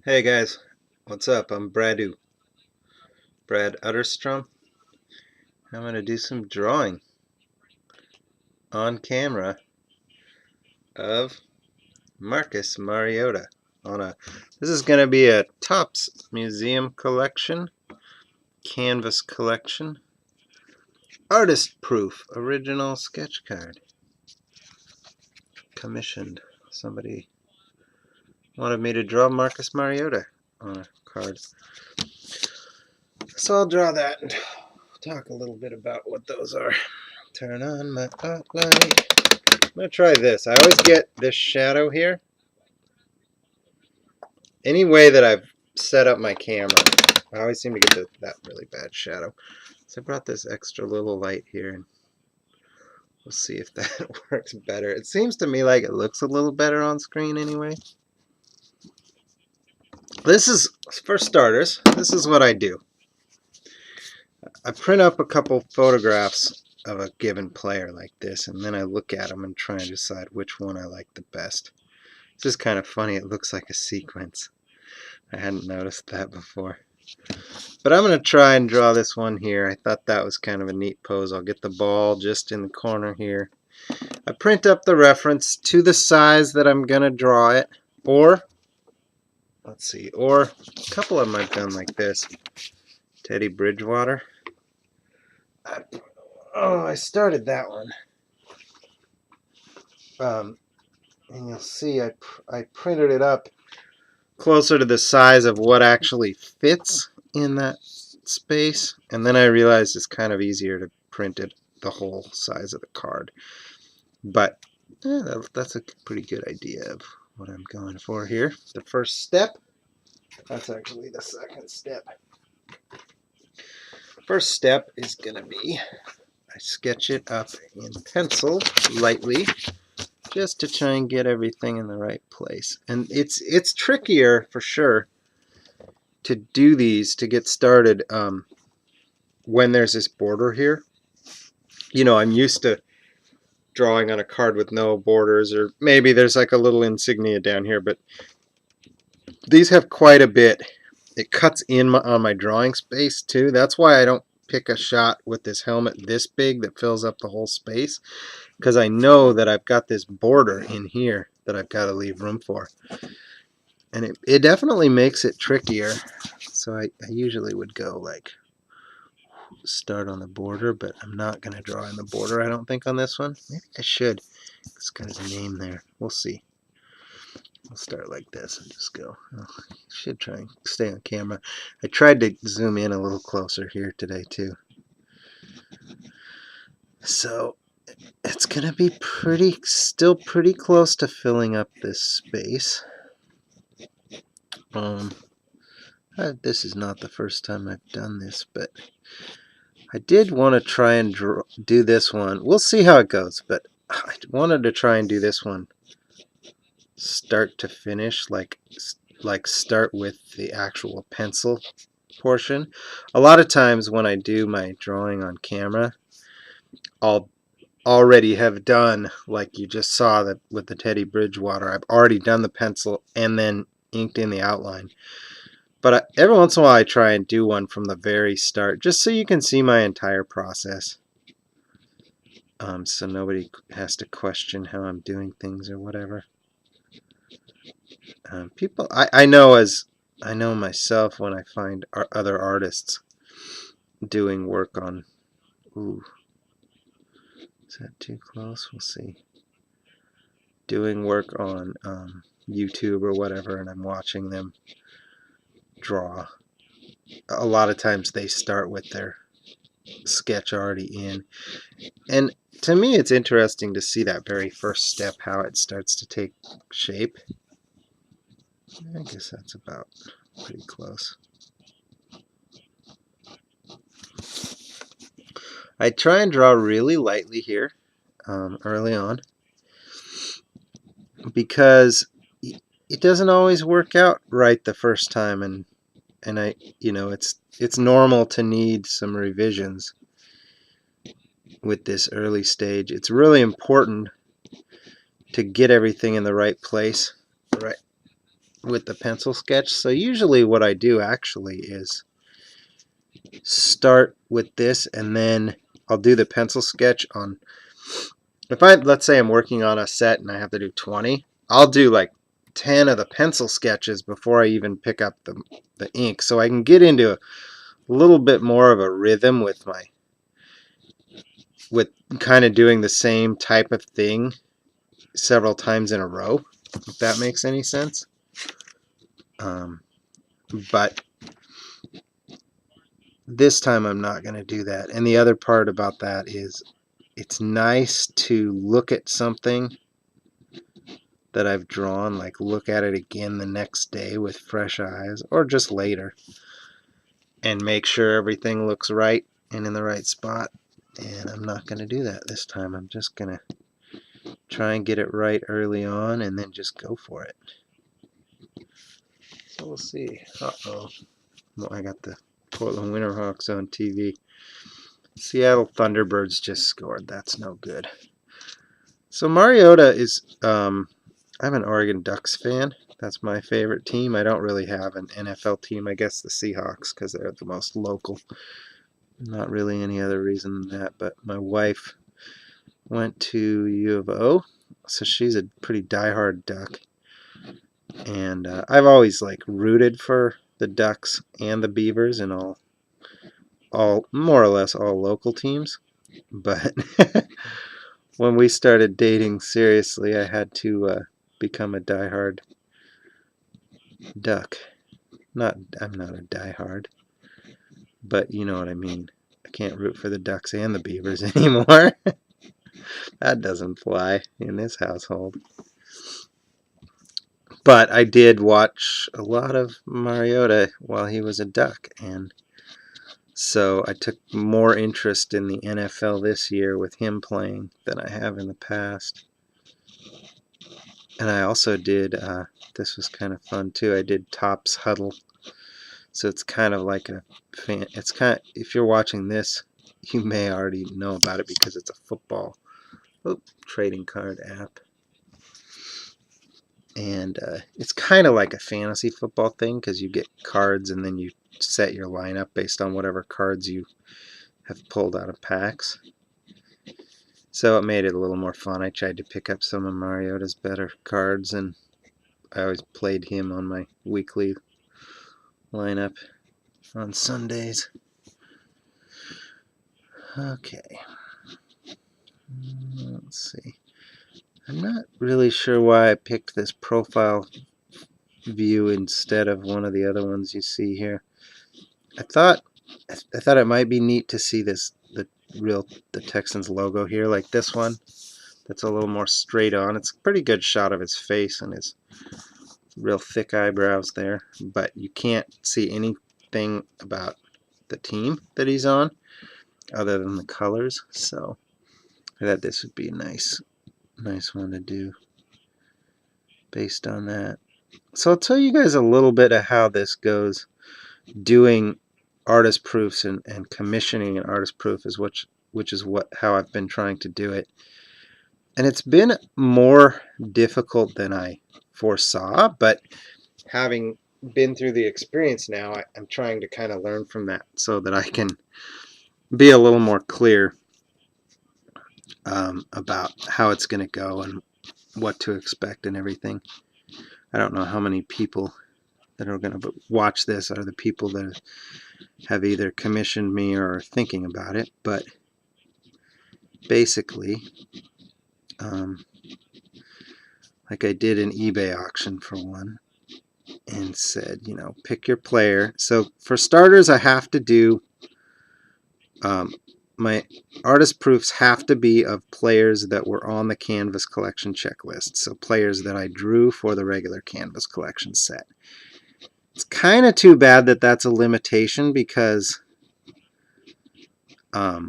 Hey guys, what's up? I'm Brad Utterstrom. I'm going to do some drawing on camera of Marcus Mariota this is going to be a Topps Museum collection, canvas collection, artist proof, original sketch card, commissioned. Somebody wanted me to draw Marcus Mariota on a card. So I'll draw that and talk a little bit about what those are. Turn on my art light. I'm going to try this. I always get this shadow here. Any way that I've set up my camera, I always seem to get that really bad shadow. So I brought this extra little light here, and we'll see if that works better. It seems to me like it looks a little better on screen anyway. This is, for starters, this is what I do. I print up a couple photographs of a given player like this, and then I look at them and try and decide which one I like the best. This is kind of funny. It looks like a sequence. I hadn't noticed that before. But I'm going to try and draw this one here. I thought that was kind of a neat pose. I'll get the ball just in the corner here. I print up the reference to the size that I'm going to draw it. Or, let's see, or a couple of them I've done like this. Teddy Bridgewater. I started that one. And you'll see I printed it up closer to the size of what actually fits in that space, and then I realized it's kind of easier to print it the whole size of the card. But that's a pretty good idea of what I'm going for here. The first step, that's actually the second step. First step is going to be I sketch it up in pencil lightly, just to try and get everything in the right place. And it's trickier for sure to do these, to get started, when there's this border here. You know, I'm used to drawing on a card with no borders, or maybe there's like a little insignia down here, but these have quite a bit. It cuts in on my drawing space too. That's why I don't pick a shot with this helmet this big that fills up the whole space, because I know that I've got this border in here that I've got to leave room for. And it definitely makes it trickier. So I usually would go like start on the border, but I'm not going to draw in the border, I don't think, on this one. Maybe I should. It's got his name there. We'll see. I'll start like this and just go. Oh, should try and stay on camera. I tried to zoom in a little closer here today too. So it's going to be still pretty close to filling up this space. This is not the first time I've done this, but I did want to try and do this one. We'll see how it goes, but I wanted to try and do this one start to finish, like start with the actual pencil portion. A lot of times when I do my drawing on camera, I'll already have done, like you just saw that with the Teddy Bridgewater, I've already done the pencil and then inked in the outline. But every once in a while I try and do one from the very start, just so you can see my entire process. So nobody has to question how I'm doing things or whatever. I know myself when I find other artists doing work on, ooh, is that too close? We'll see. Doing work on YouTube or whatever, and I'm watching them draw. A lot of times they start with their sketch already in, and to me it's interesting to see that very first step, how it starts to take shape. I guess that's about pretty close. I try and draw really lightly here early on, because it doesn't always work out right the first time, and it's normal to need some revisions with this early stage. It's really important to get everything in the right place, with the pencil sketch. So usually what I do actually is start with this, and then I'll do the pencil sketch on, let's say I'm working on a set and I have to do 20, I'll do like 10 of the pencil sketches before I even pick up the ink, so I can get into a little bit more of a rhythm with kind of doing the same type of thing several times in a row, if that makes any sense. But this time I'm not going to do that. And the other part about that is it's nice to look at something that I've drawn, like look at it again the next day with fresh eyes, or just later, and make sure everything looks right and in the right spot. And I'm not going to do that this time. I'm just going to try and get it right early on and then just go for it. So we'll see. Uh-oh. Well, I got the Portland Winterhawks on TV. Seattle Thunderbirds just scored. That's no good. So Mariota is, I'm an Oregon Ducks fan. That's my favorite team. I don't really have an NFL team. I guess the Seahawks, because they're the most local. Not really any other reason than that. But my wife went to U of O, so she's a pretty diehard Duck. And I've always like rooted for the Ducks and the Beavers and all more or less all local teams. But when we started dating seriously, I had to become a diehard Duck. I'm not a diehard, but you know what I mean. I can't root for the Ducks and the Beavers anymore. That doesn't fly in this household. But I did watch a lot of Mariota while he was a Duck, and so I took more interest in the NFL this year with him playing than I have in the past. And I also did, this was kind of fun too, I did Topps Huddle. So it's kind of like if you're watching this, you may already know about it because it's a football trading card app. And it's kind of like a fantasy football thing because you get cards and then you set your lineup based on whatever cards you have pulled out of packs. So it made it a little more fun. I tried to pick up some of Mariota's better cards, and I always played him on my weekly lineup on Sundays. Okay. Let's see. I'm not really sure why I picked this profile view instead of one of the other ones you see here. I thought it might be neat to see the Texans logo here, like this one. That's a little more straight on. It's a pretty good shot of his face and his real thick eyebrows there, but you can't see anything about the team that he's on other than the colors. So I thought this would be a nice one to do based on that. So I'll tell you guys a little bit of how this goes. Doing artist proofs and commissioning an artist proof is how I've been trying to do it. And it's been more difficult than I foresaw, but having been through the experience now, I'm trying to kind of learn from that so that I can be a little more clear about how it's going to go and what to expect and everything. I don't know how many people that are going to watch this are the people that have either commissioned me or are thinking about it, but basically, like I did an eBay auction for one and said, pick your player. So for starters, I have to do, my artist proofs have to be of players that were on the Canvas collection checklist. So players that I drew for the regular Canvas collection set. It's kind of too bad that that's a limitation because, a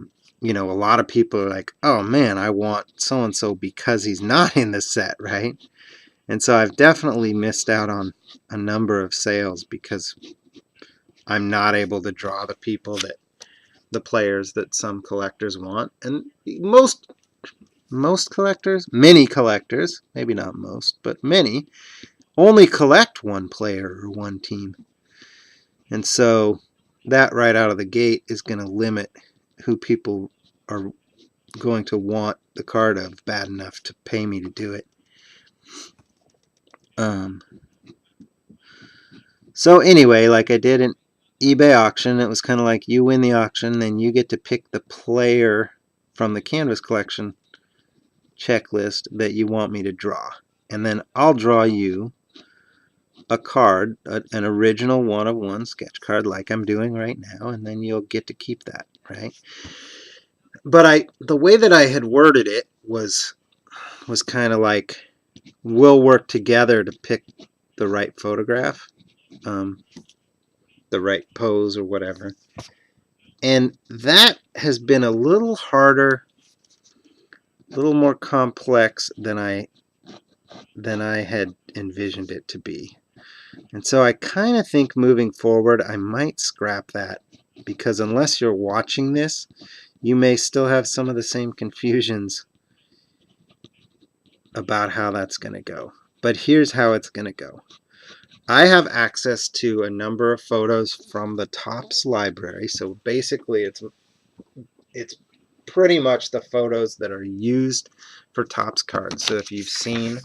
lot of people are like, oh man, I want so-and-so because he's not in the set, right? And so I've definitely missed out on a number of sales because I'm not able to draw the players that some collectors want. And many collectors, maybe not most, but many, only collect one player or one team. And so that right out of the gate is going to limit who people are going to want the card of bad enough to pay me to do it. So anyway, like I did an eBay auction, it was kind of like you win the auction, then you get to pick the player from the Canvas collection checklist that you want me to draw. And then I'll draw you a card, an original one-of-one sketch card like I'm doing right now, and then you'll get to keep that, right? But the way that I had worded it was kind of like, we'll work together to pick the right photograph, the right pose or whatever. And that has been a little harder, a little more complex than I had envisioned it to be. And so I kind of think moving forward I might scrap that, because unless you're watching this, you may still have some of the same confusions about how that's going to go. But here's how it's going to go. I have access to a number of photos from the Topps library. So basically it's pretty much the photos that are used for Topps cards. So if you've seen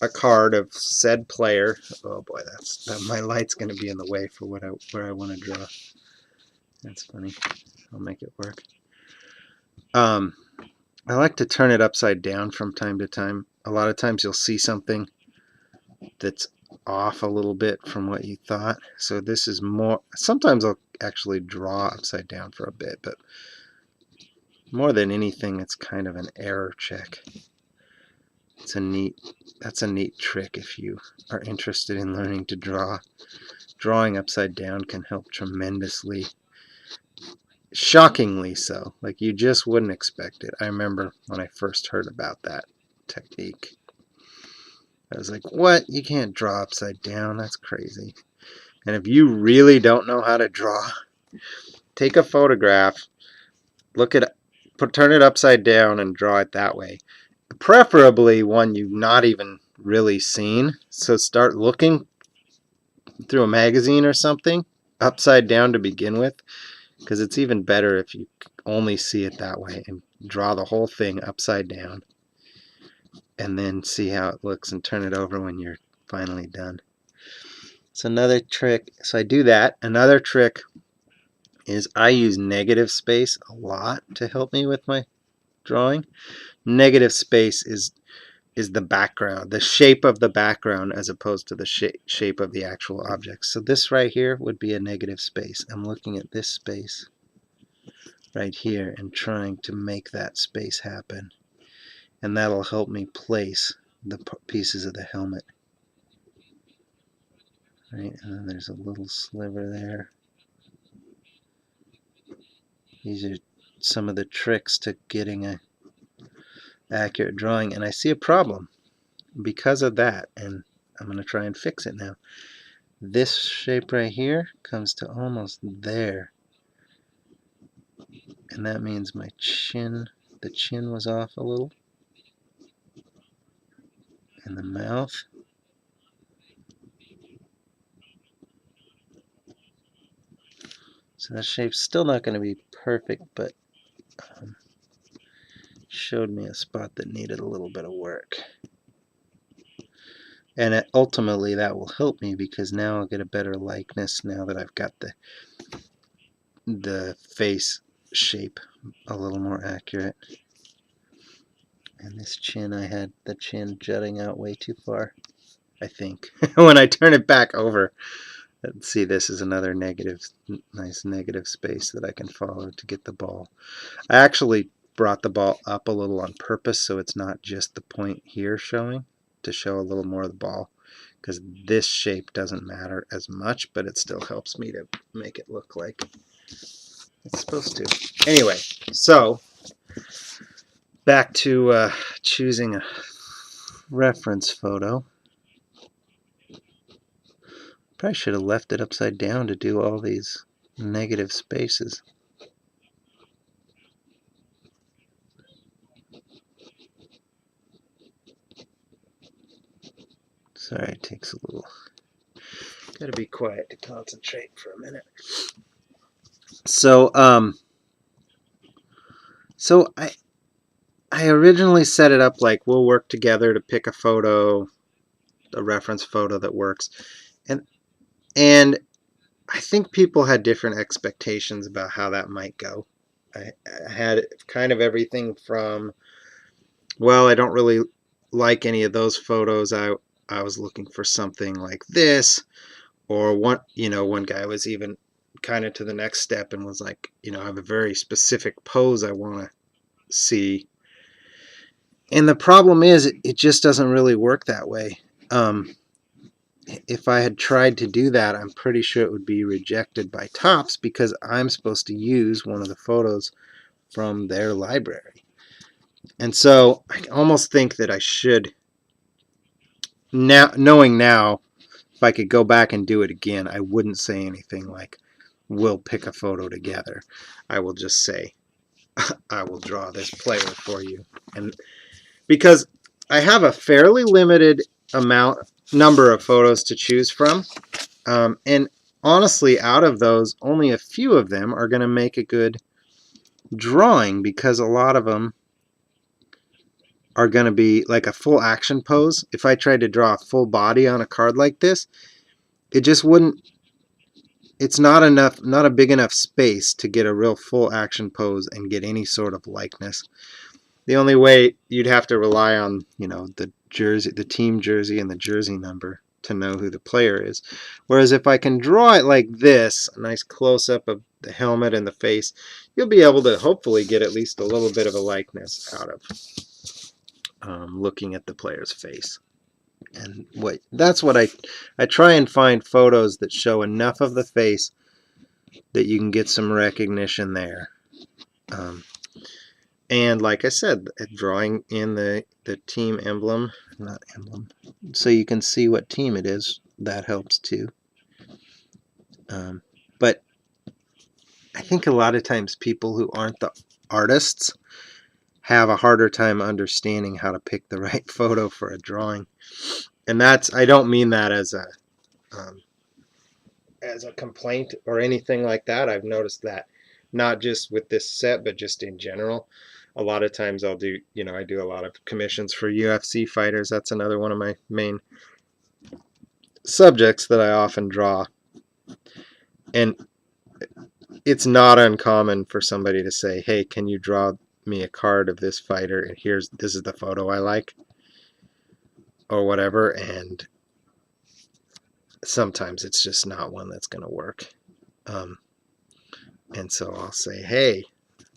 a card of said player, oh boy, my light's going to be in the way for where I want to draw. That's funny. I'll make it work. I like to turn it upside down from time to time. A lot of times you'll see something that's off a little bit from what you thought. So this is more, sometimes I'll actually draw upside down for a bit, but more than anything, it's kind of an error check. That's a neat trick if you are interested in learning to draw. Drawing upside down can help tremendously. Shockingly so. Like you just wouldn't expect it. I remember when I first heard about that technique. I was like, what? You can't draw upside down? That's crazy. And if you really don't know how to draw, take a photograph, turn it upside down and draw it that way. Preferably one you've not even really seen. So start looking through a magazine or something upside down to begin with, because it's even better if you only see it that way and draw the whole thing upside down and then see how it looks and turn it over when you're finally done. It's another trick. So I do that. Another trick is I use negative space a lot to help me with my drawing. Negative space is the background, the shape of the background, as opposed to the shape of the actual object. So this right here would be a negative space. I'm looking at this space right here and trying to make that space happen. And that'll help me place the pieces of the helmet. Right, and then there's a little sliver there. These are some of the tricks to getting an accurate drawing, and I see a problem because of that, and I'm going to try and fix it now. This shape right here comes to almost there, and that means my chin, the chin was off a little, and the mouth. So that shape's still not going to be perfect, but showed me a spot that needed a little bit of work. And ultimately that will help me, because now I'll get a better likeness now that I've got the face shape a little more accurate. And this chin, I had the chin jutting out way too far, I think. When I turn it back over, let's see, this is another nice negative space that I can follow to get the ball. I actually brought the ball up a little on purpose so it's not just the point here showing, to show a little more of the ball, because this shape doesn't matter as much, but it still helps me to make it look like it's supposed to. Anyway, so back to choosing a reference photo. Probably should have left it upside down to do all these negative spaces. Sorry, it takes a little. Gotta be quiet to concentrate for a minute. So, I originally set it up like we'll work together to pick a photo, a reference photo that works, and I think people had different expectations about how that might go. I had kind of everything from, well, I don't really like any of those photos. I was looking for something like this, or one guy was even kind of to the next step and was like, I have a very specific pose I want to see. And the problem is, it just doesn't really work that way. If I had tried to do that, I'm pretty sure it would be rejected by Topps because I'm supposed to use one of the photos from their library. And so I almost think that I should, knowing now, if I could go back and do it again, I wouldn't say anything like, we'll pick a photo together. I will just say, I will draw this player for you. And because I have a fairly limited number of photos to choose from, and honestly, out of those, only a few of them are going to make a good drawing because a lot of them are going to be like a full action pose. If I tried to draw a full body on a card like this, it just wouldn't. It's not a big enough space to get a real full action pose and get any sort of likeness. The only way you'd have to rely on, the jersey, the team jersey and the jersey number to know who the player is. Whereas if I can draw it like this, a nice close-up of the helmet and the face, you'll be able to hopefully get at least a little bit of a likeness out of looking at the player's face. And that's what I try and find photos that show enough of the face that you can get some recognition there. And like I said, drawing in the team emblem, not emblem, so you can see what team it is, that helps too. But I think a lot of times people who aren't the artists have a harder time understanding how to pick the right photo for a drawing. And I don't mean that as a complaint or anything like that. I've noticed that not just with this set, but just in general. A lot of times I do a lot of commissions for UFC fighters. That's another one of my main subjects that I often draw. And it's not uncommon for somebody to say, hey, can you draw me a card of this fighter, and this is the photo I like, or whatever. And sometimes it's just not one that's going to work. And so I'll say, hey,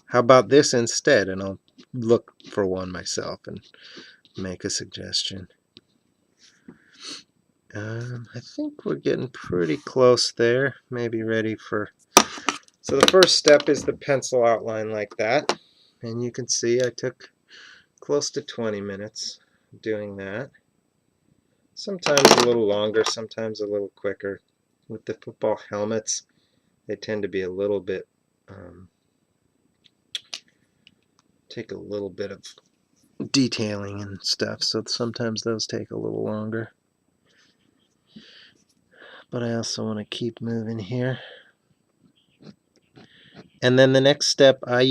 how about this instead? And I'll look for one myself and make a suggestion. I think we're getting pretty close there. Maybe ready for... So the first step is the pencil outline like that. And you can see I took close to 20 minutes doing that. Sometimes a little longer, sometimes a little quicker. With the football helmets, they tend to be a little bit... take a little bit of detailing and stuff, so sometimes those take a little longer. But I also want to keep moving here. And then the next step I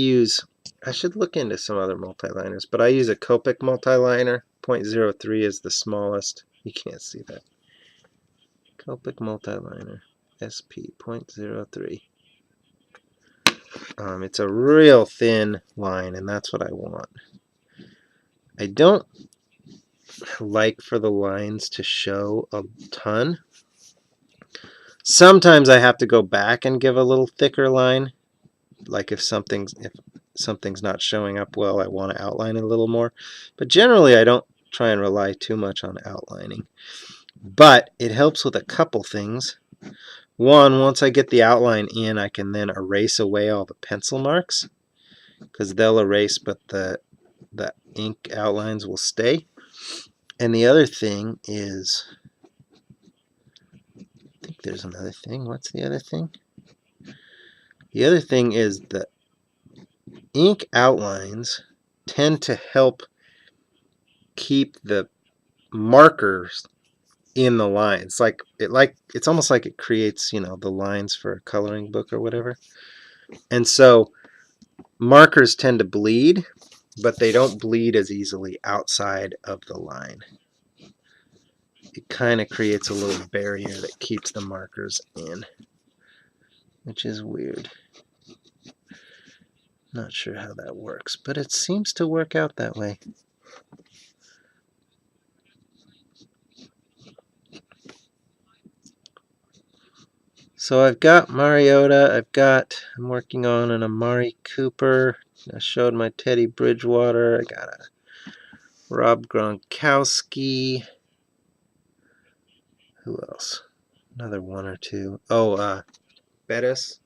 should look into some other multiliners, but I use a Copic multiliner. 0.03 is the smallest. You can't see that. Copic multiliner, SP 0.03. It's a real thin line, and that's what I want. I don't like for the lines to show a ton. Sometimes I have to go back and give a little thicker line. Like if something's not showing up well, I want to outline it a little more. But generally, I don't try and rely too much on outlining. But it helps with a couple things. One, once I get the outline in, I can then erase away all the pencil marks, because they'll erase, but the ink outlines will stay. And the other thing is, I think there's another thing. What's the other thing? The other thing is the ink outlines tend to help keep the markers in the lines. It's almost like it creates, you know, the lines for a coloring book or whatever. And so markers tend to bleed, but they don't bleed as easily outside of the line. It kind of creates a little barrier that keeps the markers in, which is weird. Not sure how that works, but it seems to work out that way. So I've got Mariota, I'm working on an Amari Cooper. I showed my Teddy Bridgewater. I got a Rob Gronkowski. Who else? Another one or two. Oh, Bettis.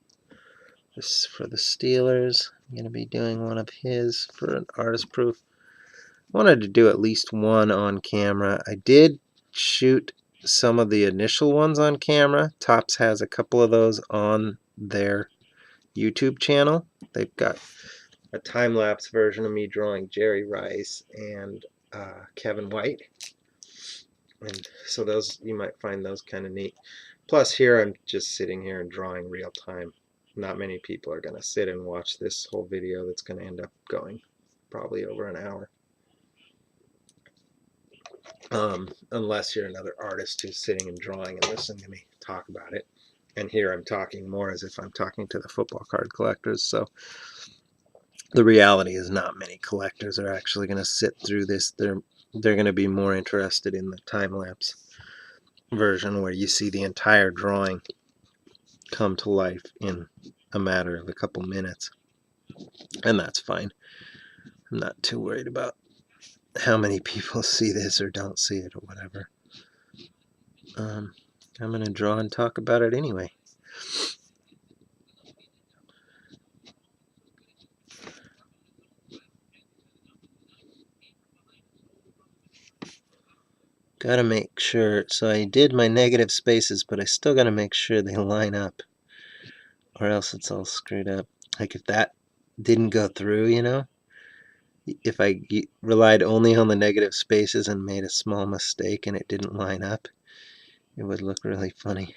This for the Steelers. I'm going to be doing one of his for an artist proof. I wanted to do at least one on camera. I did shoot some of the initial ones on camera. Topps has a couple of those on their YouTube channel. They've got a time-lapse version of me drawing Jerry Rice and Kevin White. And so those, you might find those kind of neat. Plus here I'm just sitting here and drawing real time. Not many people are going to sit and watch this whole video that's going to end up going probably over an hour. Unless you're another artist who's sitting and drawing and listening to me talk about it. And here I'm talking more as if I'm talking to the football card collectors. So the reality is not many collectors are actually going to sit through this. They're going to be more interested in the time-lapse version where you see the entire drawing come to life in a matter of a couple minutes. And that's fine. I'm not too worried about how many people see this or don't see it or whatever. I'm going to draw and talk about it anyway. Gotta make sure, so I did my negative spaces, but I still gotta make sure they line up, or else it's all screwed up. Like if that didn't go through, you know, if I relied only on the negative spaces and made a small mistake and it didn't line up, it would look really funny.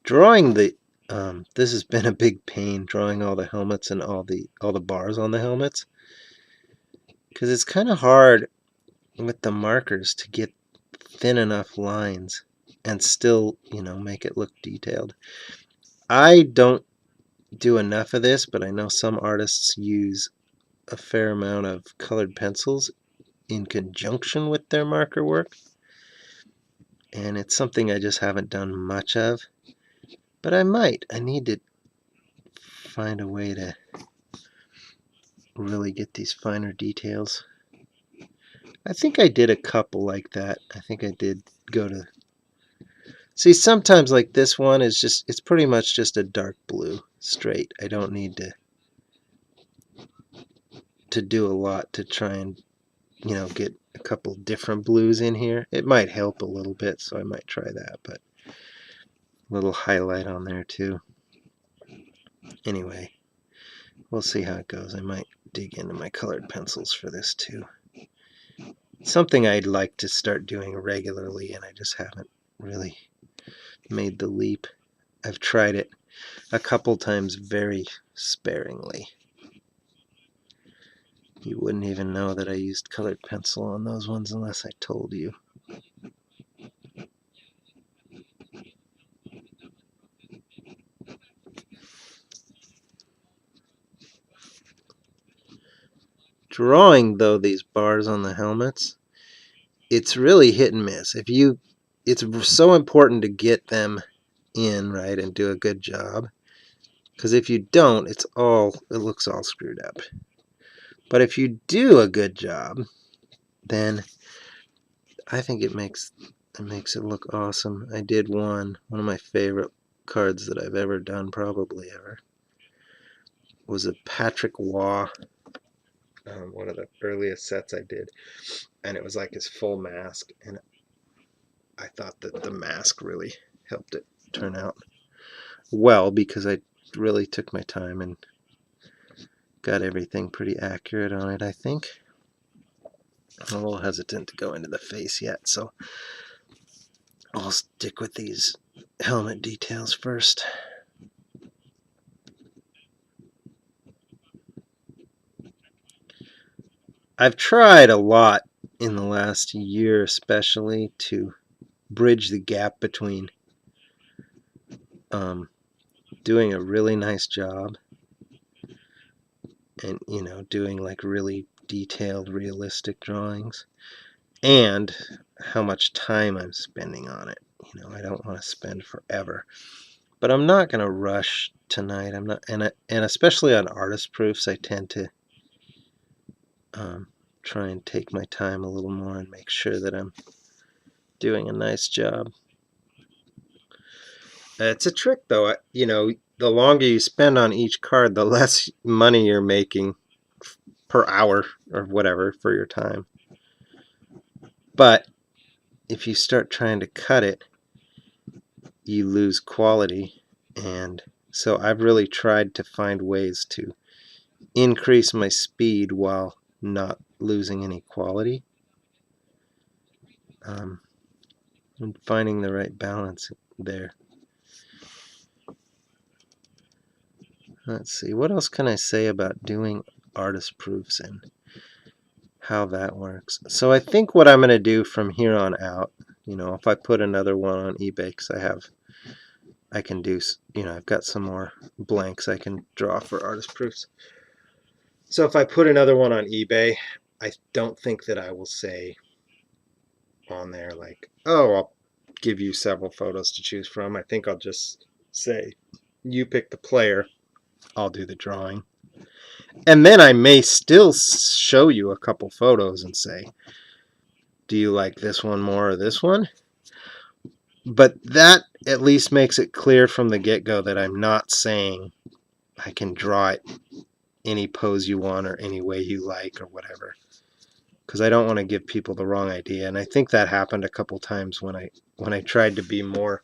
Drawing the this has been a big pain, drawing all the helmets and all the bars on the helmets, because it's kind of hard with the markers to get thin enough lines and still, you know, make it look detailed. I don't do enough of this, but I know some artists use a fair amount of colored pencils in conjunction with their marker work, and it's something I just haven't done much of, but I might. I need to find a way to really get these finer details. I think I did a couple like that. I think I did go to... See, sometimes like this one is just, it's pretty much just a dark blue straight. I don't need to do a lot to try and, you know, get a couple different blues in here. It might help a little bit, so I might try that, but a little highlight on there too. Anyway, we'll see how it goes. I might dig into my colored pencils for this too. Something I'd like to start doing regularly, and I just haven't really made the leap. I've tried it a couple times very sparingly. You wouldn't even know that I used colored pencil on those ones unless I told you. Drawing, though, these bars on the helmets, it's really hit and miss. It's so important to get them in right and do a good job, because if you don't, it looks all screwed up. But if you do a good job, then I think it makes it look awesome. I did one of my favorite cards that I've ever done, probably ever, was a Patrick Waugh, one of the earliest sets I did, and it was like his full mask, and I thought that the mask really helped it turn out well because I really took my time and got everything pretty accurate on it, I think. I'm a little hesitant to go into the face yet, so I'll stick with these helmet details first. I've tried a lot in the last year especially to bridge the gap between doing a really nice job and, you know, doing like really detailed, realistic drawings, and how much time I'm spending on it. You know, I don't want to spend forever, but I'm not going to rush tonight. I'm not, and especially on artist proofs, I tend to try and take my time a little more and make sure that I'm doing a nice job. It's a trick, though. You know, the longer you spend on each card, the less money you're making per hour or whatever for your time. But if you start trying to cut it, you lose quality. And so I've really tried to find ways to increase my speed while not losing any quality. And finding the right balance there. Let's see, what else can I say about doing artist proofs and how that works? So I think what I'm going to do from here on out, you know, if I put another one on eBay, because I can do, you know, I've got some more blanks I can draw for artist proofs. So if I put another one on eBay, I don't think that I will say on there like, oh, I'll give you several photos to choose from. I think I'll just say, you pick the player, I'll do the drawing. And then I may still show you a couple photos and say, do you like this one more or this one? But that at least makes it clear from the get-go that I'm not saying I can draw it any pose you want or any way you like or whatever, because I don't want to give people the wrong idea. And I think that happened a couple times when I tried to be more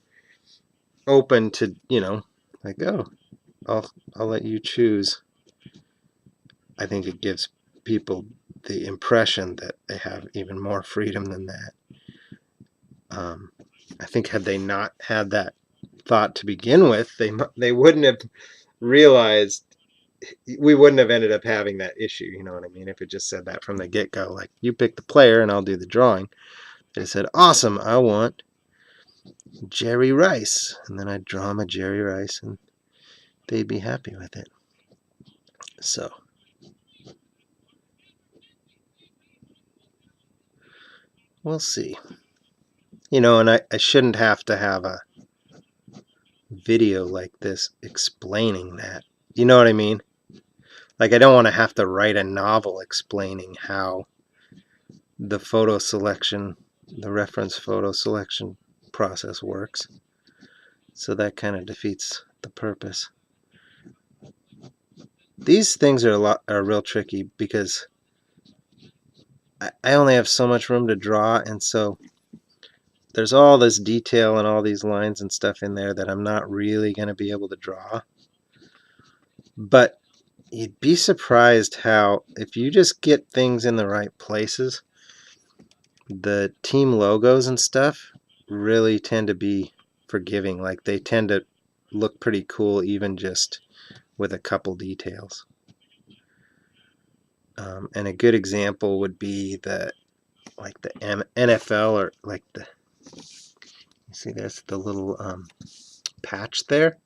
open to, you know, like, oh, I'll let you choose. I think it gives people the impression that they have even more freedom than that. I think had they not had that thought to begin with, they wouldn't have realized, we wouldn't have ended up having that issue, you know what I mean? If it just said that from the get-go, like, you pick the player and I'll do the drawing. It said, awesome, I want Jerry Rice. And then I'd draw them a Jerry Rice and they'd be happy with it. So we'll see. You know, and I shouldn't have to have a video like this explaining that. You know what I mean? Like, I don't want to have to write a novel explaining how the photo selection, the reference photo selection process works. So that kind of defeats the purpose. These things are real tricky because I only have so much room to draw, and so there's all this detail and all these lines and stuff in there that I'm not really going to be able to draw. But you'd be surprised how, if you just get things in the right places, the team logos and stuff really tend to be forgiving. Like, they tend to look pretty cool even just with a couple details. And a good example would be the NFL, or like the, you see there's the little patch there,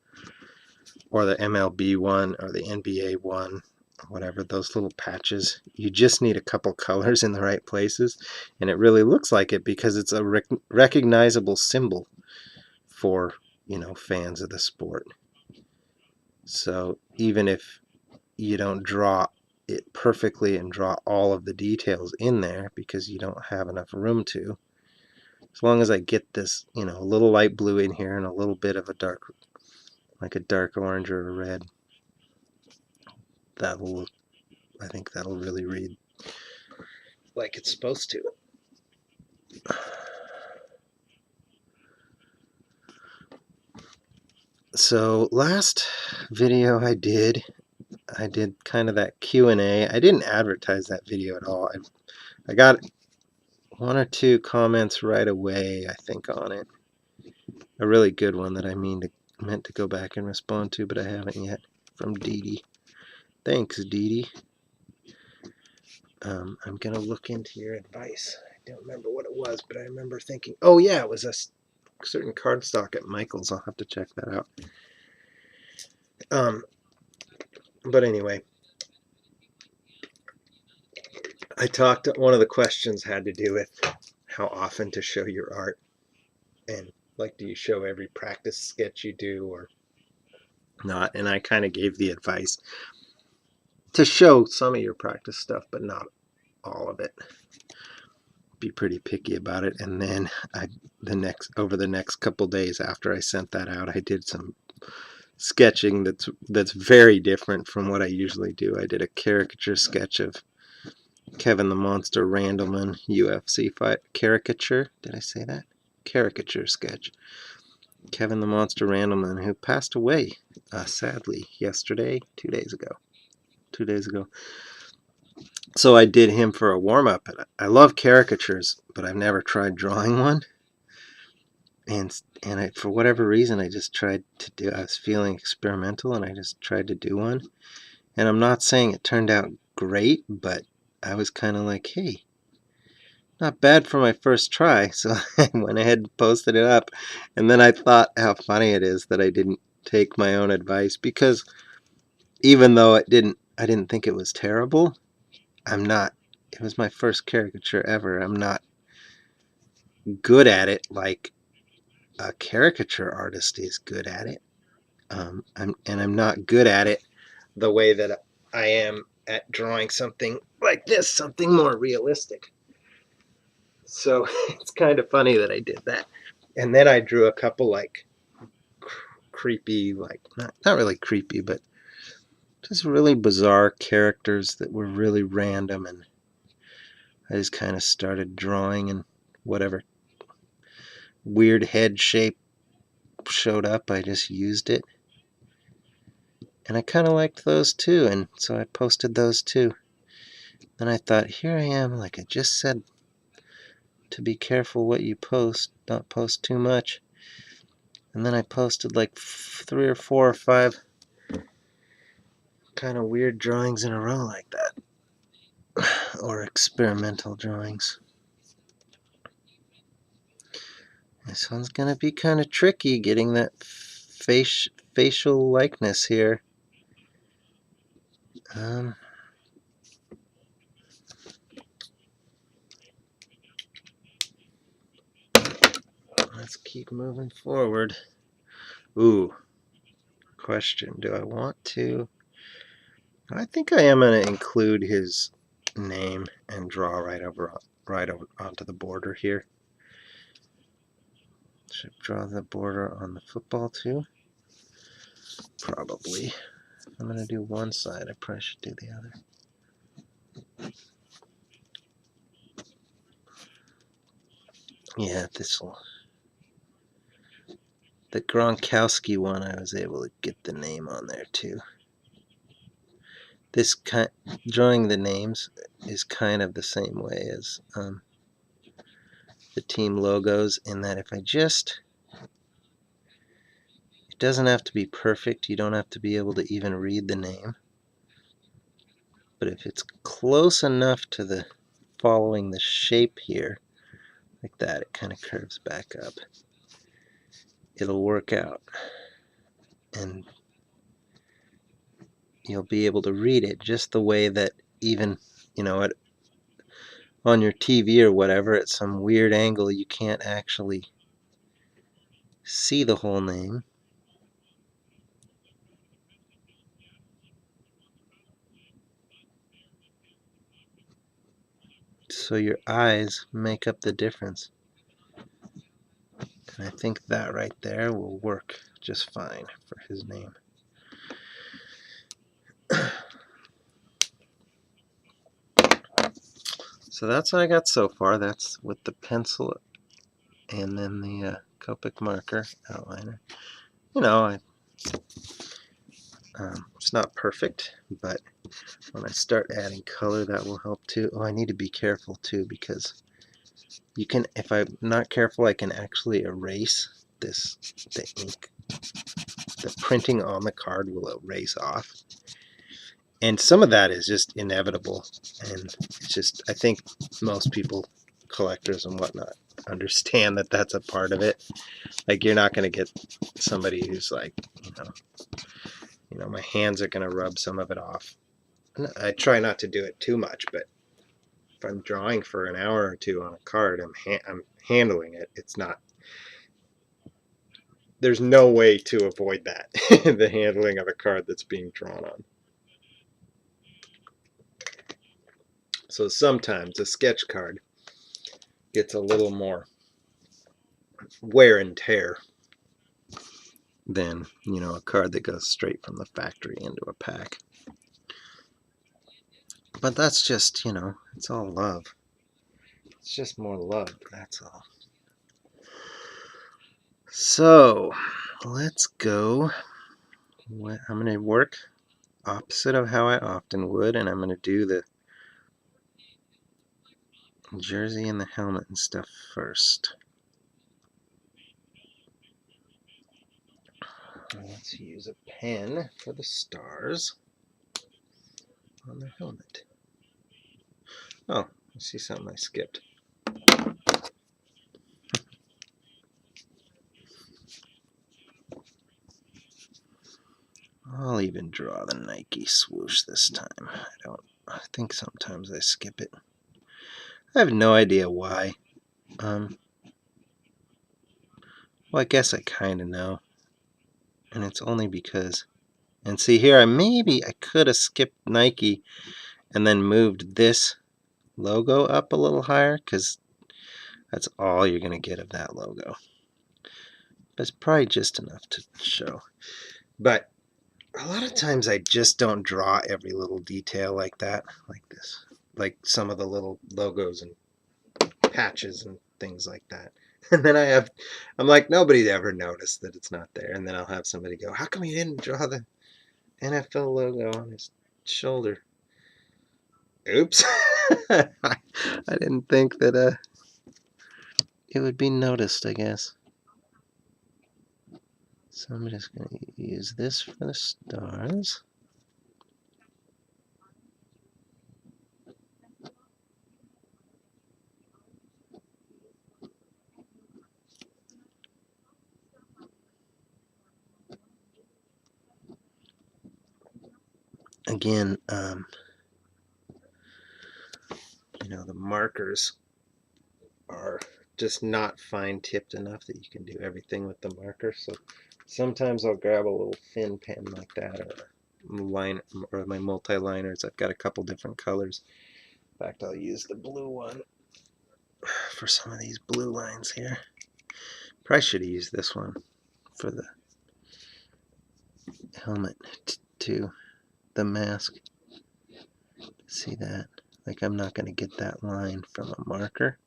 or the MLB one or the NBA one, or whatever, those little patches. You just need a couple colors in the right places, and it really looks like it because it's a recognizable symbol for, you know, fans of the sport. So even if you don't draw it perfectly and draw all of the details in there because you don't have enough room to, as long as I get this, you know, a little light blue in here and a little bit of a dark, like a dark orange or a red, I think that'll really read like it's supposed to. So last video I did, I did kind of that Q&A. I didn't advertise that video at all. I got 1 or 2 comments right away, I think, on it. A really good one that I meant to go back and respond to, but I haven't yet, from Dee Dee. Thanks, Dee Dee. I'm going to look into your advice. I don't remember what it was, but I remember thinking, oh yeah, it was a certain cardstock at Michael's. I'll have to check that out. But anyway, one of the questions had to do with how often to show your art, and like, do you show every practice sketch you do or not? And I kind of gave the advice to show some of your practice stuff, but not all of it. Be pretty picky about it. And then over the next couple days after I sent that out, I did some sketching that's very different from what I usually do. I did a caricature sketch of Kevin the Monster Randleman UFC fight. Caricature? Did I say that? Caricature sketch. Kevin the Monster Randleman, who passed away, sadly, yesterday, 2 days ago. 2 days ago. So I did him for a warm-up. I love caricatures, but I've never tried drawing one. And for whatever reason, I just tried to do. I was feeling experimental, and I just tried to do one. And I'm not saying it turned out great, but I was kind of like, hey, not bad for my first try. So I went ahead and posted it up. And then I thought how funny it is that I didn't take my own advice, because even though I didn't think it was terrible, it was my first caricature ever. I'm not good at it like a caricature artist is good at it. I'm not good at it the way that I am at drawing something like this, something more realistic. So it's kind of funny that I did that. And then I drew a couple like creepy, like not really creepy, but just really bizarre characters that were really random, and I just kind of started drawing, and whatever weird head shape showed up, I just used it. And I kind of liked those too, and so I posted those too. Then I thought, here I am, like I just said, to be careful what you post, not post too much. And then I posted like 3 or 4 or 5 kind of weird drawings in a row like that, or experimental drawings. This one's gonna be kind of tricky, getting that facial likeness here. Let's keep moving forward. Ooh, question. Do I want to? I think I am going to include his name and draw right over onto the border here. Should draw the border on the football too? Probably. I'm going to do one side. I probably should do the other. Yeah, this will. The Gronkowski one, I was able to get the name on there too. This drawing the names is kind of the same way as the team logos, in that if I just, it doesn't have to be perfect. You don't have to be able to even read the name. But if it's close enough to the following the shape here, like that, it kind of curves back up. It'll work out, and you'll be able to read it just the way that even, on your TV or whatever, at some weird angle, you can't actually see the whole name. So your eyes make up the difference. And I think that right there will work just fine for his name. So that's what I got so far. That's with the pencil and then the Copic marker outliner. It's not perfect, but when I start adding color, that will help too. Oh, I need to be careful too, because you can, if I'm not careful, I can actually erase the ink. The printing on the card will erase off. And some of that is just inevitable. And it's just, I think most people, collectors and whatnot, understand that that's a part of it. Like, you're not going to get somebody who's like, my hands are going to rub some of it off. I try not to do it too much, but if I'm drawing for an hour or two on a card, I'm handling it. It's not, there's no way to avoid that, the handling of a card that's being drawn on. So sometimes a sketch card gets a little more wear and tear than, a card that goes straight from the factory into a pack. But that's just, it's all love. It's just more love, that's all. So, let's go. I'm going to work opposite of how I often would, and I'm going to do the jersey and the helmet and stuff first. Let's use a pen for the stars on the helmet. Oh, I see something I skipped. I'll even draw the Nike swoosh this time. I think sometimes I skip it. I have no idea why. Well, I guess I kind of know. And it's only because, and see here, I could have skipped Nike and then moved this logo up a little higher, because that's all you're going to get of that logo. But it's probably just enough to show. But a lot of times I just don't draw every little detail like that, like this. Like some of the little logos and patches and things like that. And then I'm like, nobody ever noticed that it's not there. And then I'll have somebody go, how come you didn't draw the NFL logo on his shoulder? Oops. I didn't think that it would be noticed, I guess. So I'm just going to use this for the stars. Again, the markers are just not fine-tipped enough that you can do everything with the marker. So sometimes I'll grab a little thin pen like that, or my multi-liners. I've got a couple different colors. In fact, I'll use the blue one for some of these blue lines here. Probably should have used this one for the helmet too, the mask. See that? Like, I'm not going to get that line from a marker.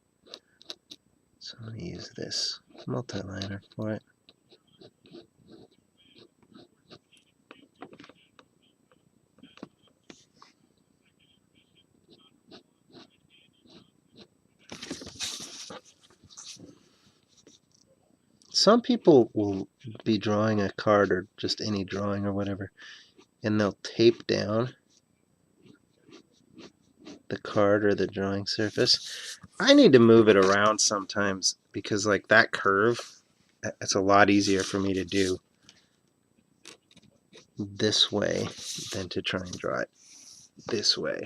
So I'm going to use this multi-liner for it. Some people will be drawing a card, or just any drawing or whatever, and they'll tape down the card or the drawing surface. I need to move it around sometimes, because like that curve, it's a lot easier for me to do this way than to try and draw it this way.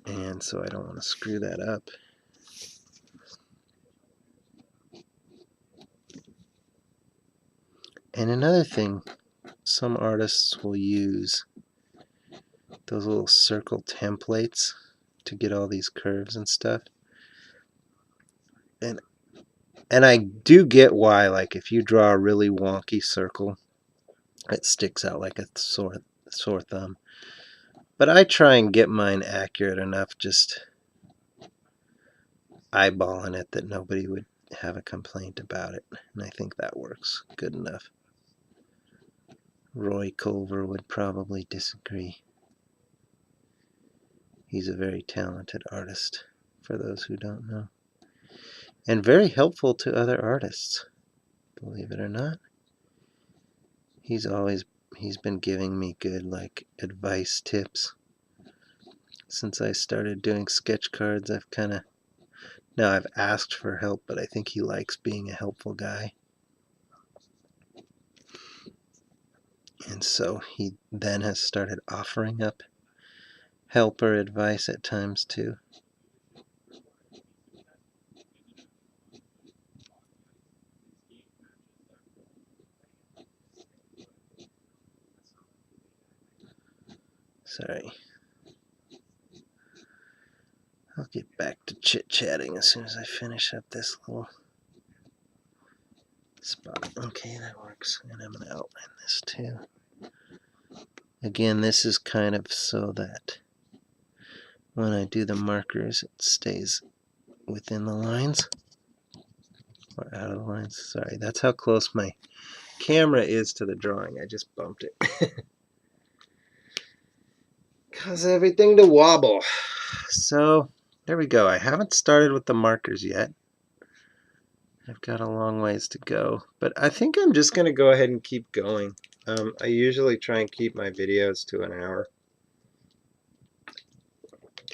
And so I don't want to screw that up. And another thing, some artists will use those little circle templates to get all these curves and stuff. And I do get why, like, if you draw a really wonky circle, it sticks out like a sore thumb. But I try and get mine accurate enough, just eyeballing it, that nobody would have a complaint about it. And I think that works good enough. Roy Culver would probably disagree. He's a very talented artist, for those who don't know. And very helpful to other artists, believe it or not. He's been giving me good advice, tips. Since I started doing sketch cards, I've asked for help, but I think he likes being a helpful guy. And so he then has started offering up help or advice at times too. Sorry. I'll get back to chit-chatting as soon as I finish up this little spot. Okay, that works. And I'm going to outline this too. Again, this is kind of so that when I do the markers, it stays within the lines or out of the lines. Sorry, that's how close my camera is to the drawing. I just bumped it. Cause everything to wobble. So there we go. I haven't started with the markers yet. I've got a long ways to go, but I think I'm just going to go ahead and keep going. I usually try and keep my videos to an hour.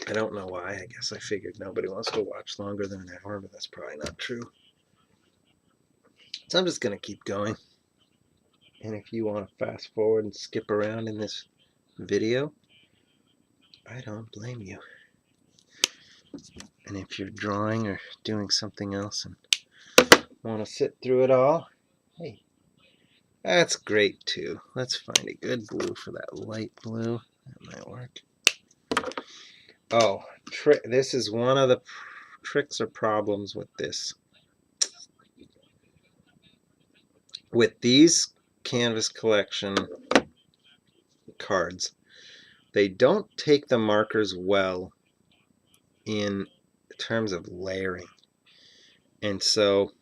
I don't know why. I guess I figured nobody wants to watch longer than an hour, but that's probably not true. So I'm just going to keep going. And if you want to fast forward and skip around in this video, I don't blame you. And if you're drawing or doing something else and want to sit through it all, hey, that's great too. Let's find a good blue for that light blue. That might work. Oh, this is one of the tricks or problems with this. With these Canvas collection cards, they don't take the markers well in terms of layering. And so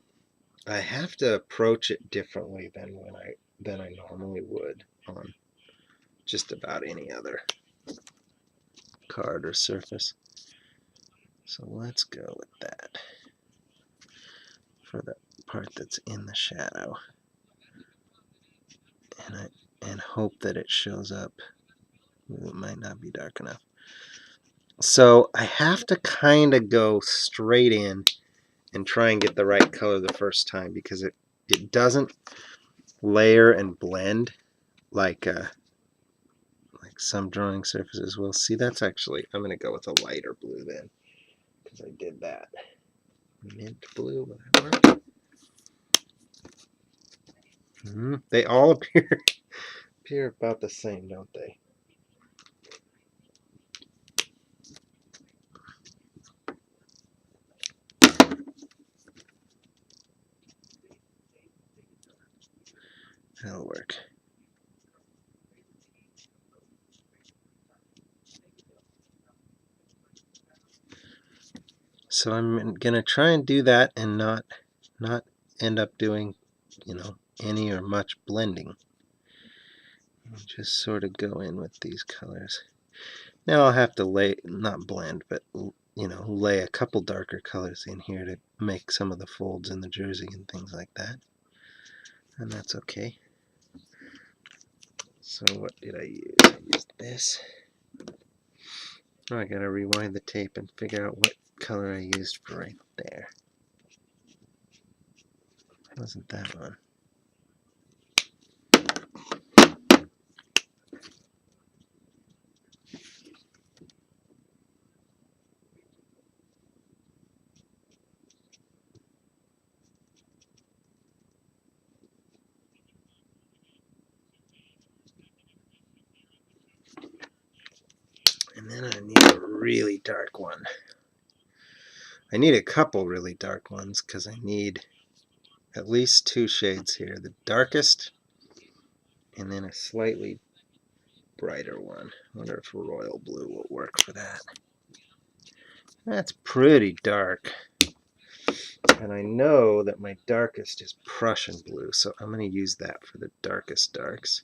I have to approach it differently than I normally would on just about any other card or surface. So let's go with that for the part that's in the shadow. And hope that it shows up. It might not be dark enough. So I have to kind of go straight in and try and get the right color the first time, because it doesn't layer and blend like some drawing surfaces will. See, that's actually, I'm going to go with a lighter blue then, because I did that. Mint blue, will that work? They all appear about the same, don't they? That'll work. So I'm gonna try and do that and not end up doing, any or much blending. Just sort of go in with these colors. Now I'll have to not blend, but lay a couple darker colors in here to make some of the folds in the jersey and things like that. And that's okay. So what did I use? I used this. Oh, I gotta rewind the tape and figure out what color I used for right there. It wasn't that one. And then I need a really dark one. I need a couple really dark ones because I need at least two shades here. The darkest and then a slightly brighter one. I wonder if royal blue will work for that. That's pretty dark. And I know that my darkest is Prussian blue, so I'm going to use that for the darkest darks.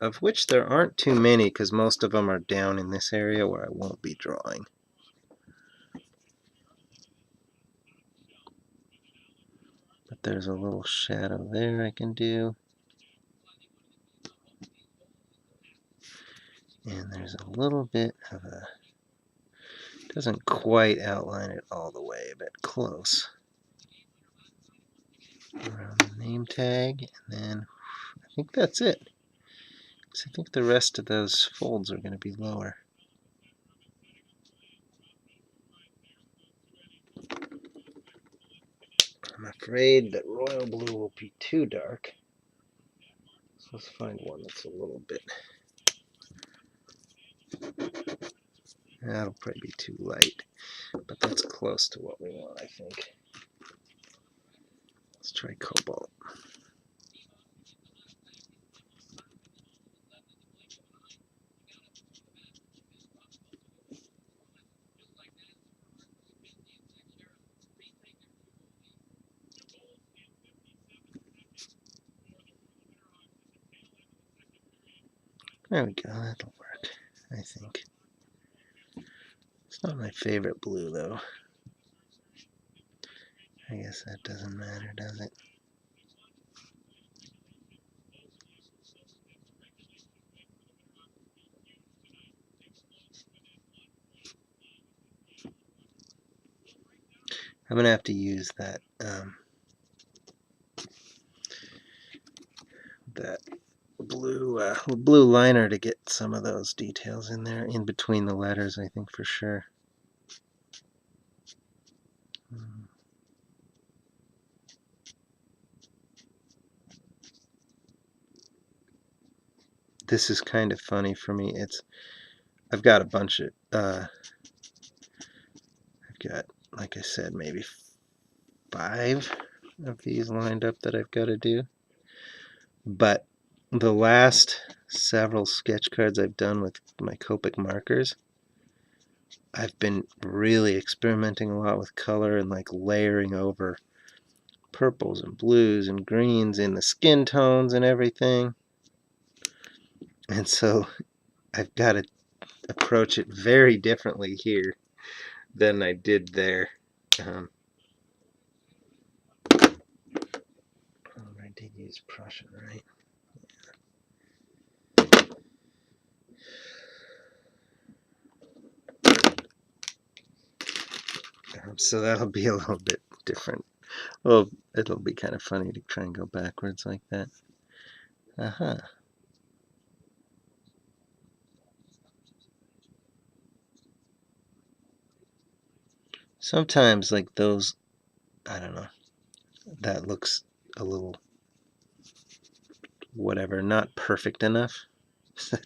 of which there aren't too many because most of them are down in this area where I won't be drawing. But there's a little shadow there I can do. And there's a little bit of a, doesn't quite outline it all the way, but close. Around the name tag, and then I think that's it. So I think the rest of those folds are going to be lower. I'm afraid that royal blue will be too dark. So let's find one that's a little bit. That'll probably be too light, but that's close to what we want, I think. Let's try cobalt. There we go, that'll work, I think. It's not my favorite blue, though. I guess that doesn't matter, does it? I'm going to have to use that that blue liner to get some of those details in there, in between the letters, I think, for sure. This is kind of funny for me. I've got a bunch of I've got, like I said, maybe 5 of these lined up that I've got to do. But the last several sketch cards I've done with my Copic markers, I've been really experimenting a lot with color and like layering over purples and blues and greens in the skin tones and everything. And so I've got to approach it very differently here than I did there. I did use Prussian, right? So that'll be a little bit different. Well, it'll be kind of funny to try and go backwards like that. Sometimes, like those, I don't know, that looks a little, whatever, not perfect enough.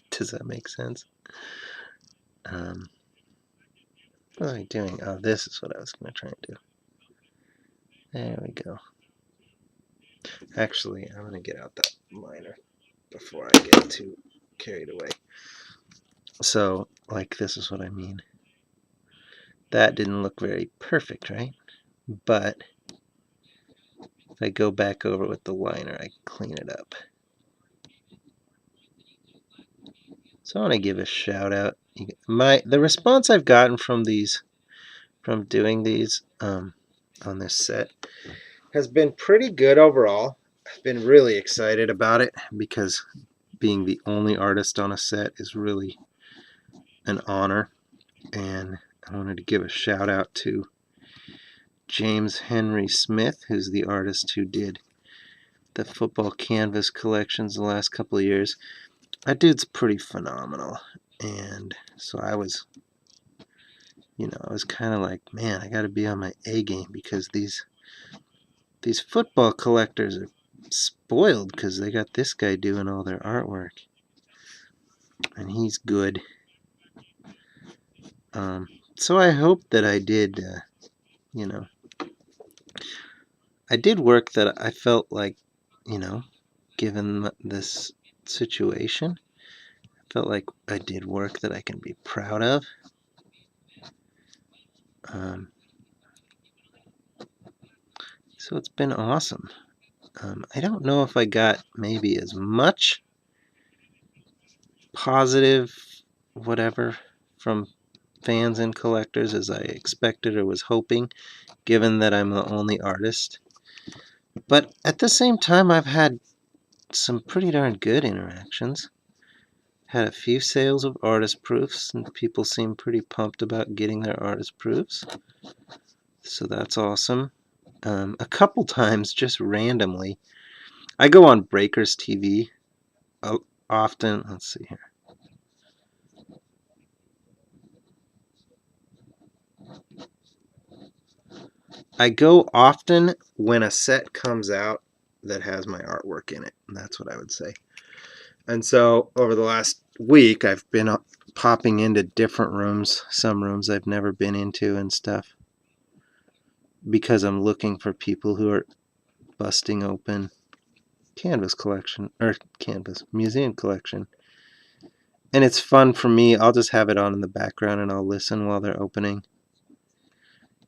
Does that make sense? What was I doing? Oh, this is what I was going to try and do. There we go. Actually, I'm going to get out that liner before I get too carried away. So, like, this is what I mean. That didn't look very perfect, right? But if I go back over with the liner, I can clean it up. So I want to give a shout out. The response I've gotten from doing these on this set has been pretty good overall. I've been really excited about it because being the only artist on a set is really an honor. And I wanted to give a shout out to James Henry Smith, who's the artist who did the football canvas collections the last couple of years. That dude's pretty phenomenal. And so I was kind of like, man, I got to be on my A game because these football collectors are spoiled because they got this guy doing all their artwork. And he's good. So I hope that I did, I did work that I felt like, given this situation, I felt like I did work that I can be proud of. So it's been awesome. I don't know if I got maybe as much positive whatever from fans and collectors as I expected or was hoping, given that I'm the only artist. But at the same time, I've had some pretty darn good interactions. Had a few sales of artist proofs, and people seem pretty pumped about getting their artist proofs. So that's awesome. A couple times, just randomly, I go on Breakers TV often. Let's see here. I go often when a set comes out that has my artwork in it. And that's what I would say. And so over the last week, I've been popping into different rooms, some rooms I've never been into and stuff, because I'm looking for people who are busting open canvas collection, or canvas museum collection. And it's fun for me. I'll just have it on in the background and I'll listen while they're opening.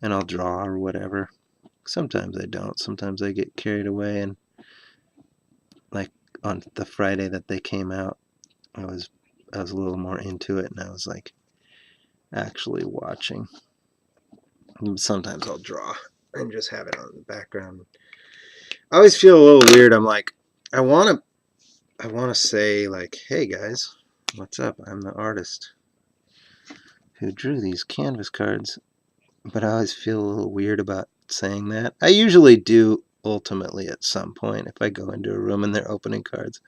And I'll draw or whatever. Sometimes I don't. Sometimes I get carried away, and like on the Friday that they came out, I was a little more into it, and I was like actually watching. Sometimes I'll draw and just have it on in the background. I always feel a little weird. I'm like, I want to say like, hey guys, what's up? I'm the artist who drew these canvas cards. But I always feel a little weird about saying that. I usually do ultimately at some point if I go into a room and they're opening cards.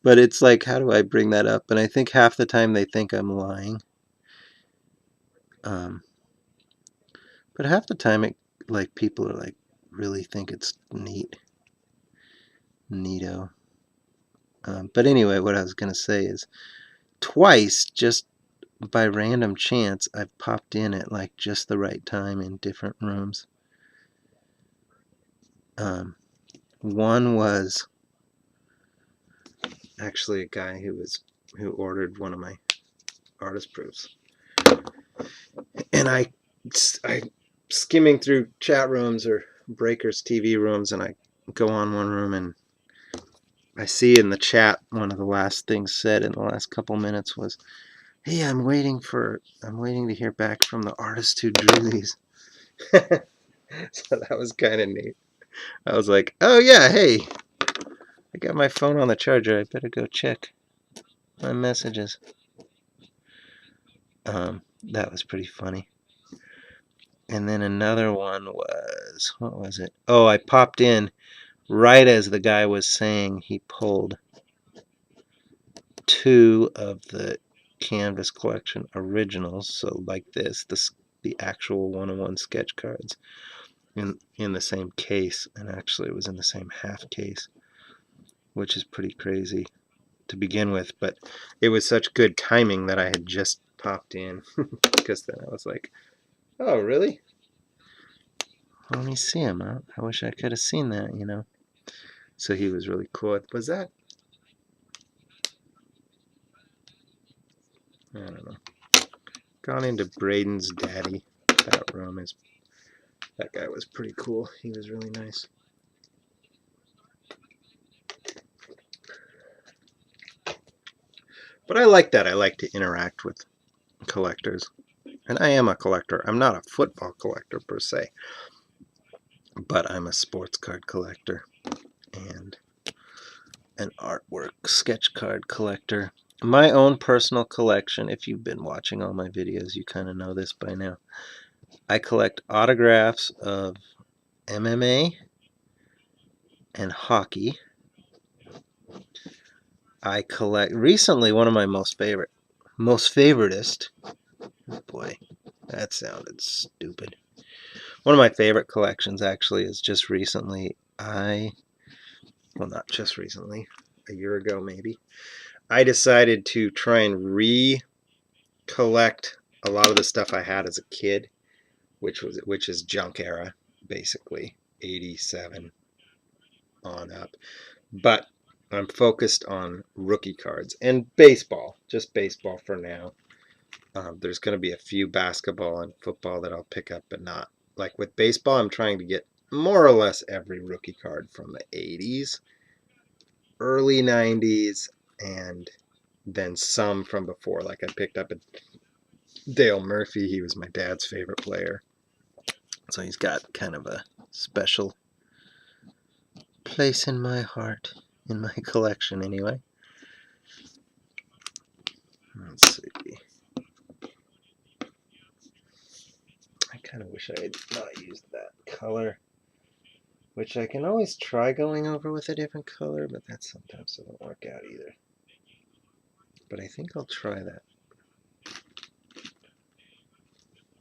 But it's like, how do I bring that up? And I think half the time they think I'm lying. But half the time, like people are like really think it's neat, neato. But anyway, what I was gonna say is, twice, just by random chance, I've popped in at like just the right time in different rooms. One was actually a guy who ordered one of my artist proofs, and I skimming through chat rooms or Breakers TV rooms, and I go on one room and I see in the chat one of the last things said in the last couple minutes was, "Hey, I'm waiting to hear back from the artist who drew these." So that was kind of neat. I was like, "Oh yeah, hey, I got my phone on the charger. I better go check my messages." That was pretty funny. And then another one was, what was it? Oh, I popped in right as the guy was saying he pulled 2 of the Canvas collection originals. So like this, the actual 101 sketch cards in the same case. And actually it was in the same half case, which is pretty crazy to begin with. But it was such good timing that I had just popped in because then I was like, oh, really? Let me see him. I wish I could have seen that, you know. So he was really cool. Was that? I don't know. Gone into Braden's daddy. That room is. That guy was pretty cool. He was really nice. But I like that. I like to interact with collectors. And I am a collector. I'm not a football collector per se. But I'm a sports card collector. And an artwork sketch card collector. My own personal collection, if you've been watching all my videos, you kind of know this by now. I collect autographs of MMA and hockey. I collect, recently one of my most favoritist, oh boy, that sounded stupid. One of my favorite collections actually is just recently, well, not just recently, a year ago maybe, I decided to try and recollect a lot of the stuff I had as a kid, which is junk era, basically 87 on up. But I'm focused on rookie cards and baseball, just baseball for now. There's going to be a few basketball and football that I'll pick up, but not. Like with baseball, I'm trying to get more or less every rookie card from the 80s, early 90s, and than some from before. Like I picked up a Dale Murphy. He was my dad's favorite player. So he's got kind of a special place in my heart, in my collection anyway. Let's see. I kind of wish I had not used that color, which I can always try going over with a different color, but that sometimes doesn't work out either. But I think I'll try that.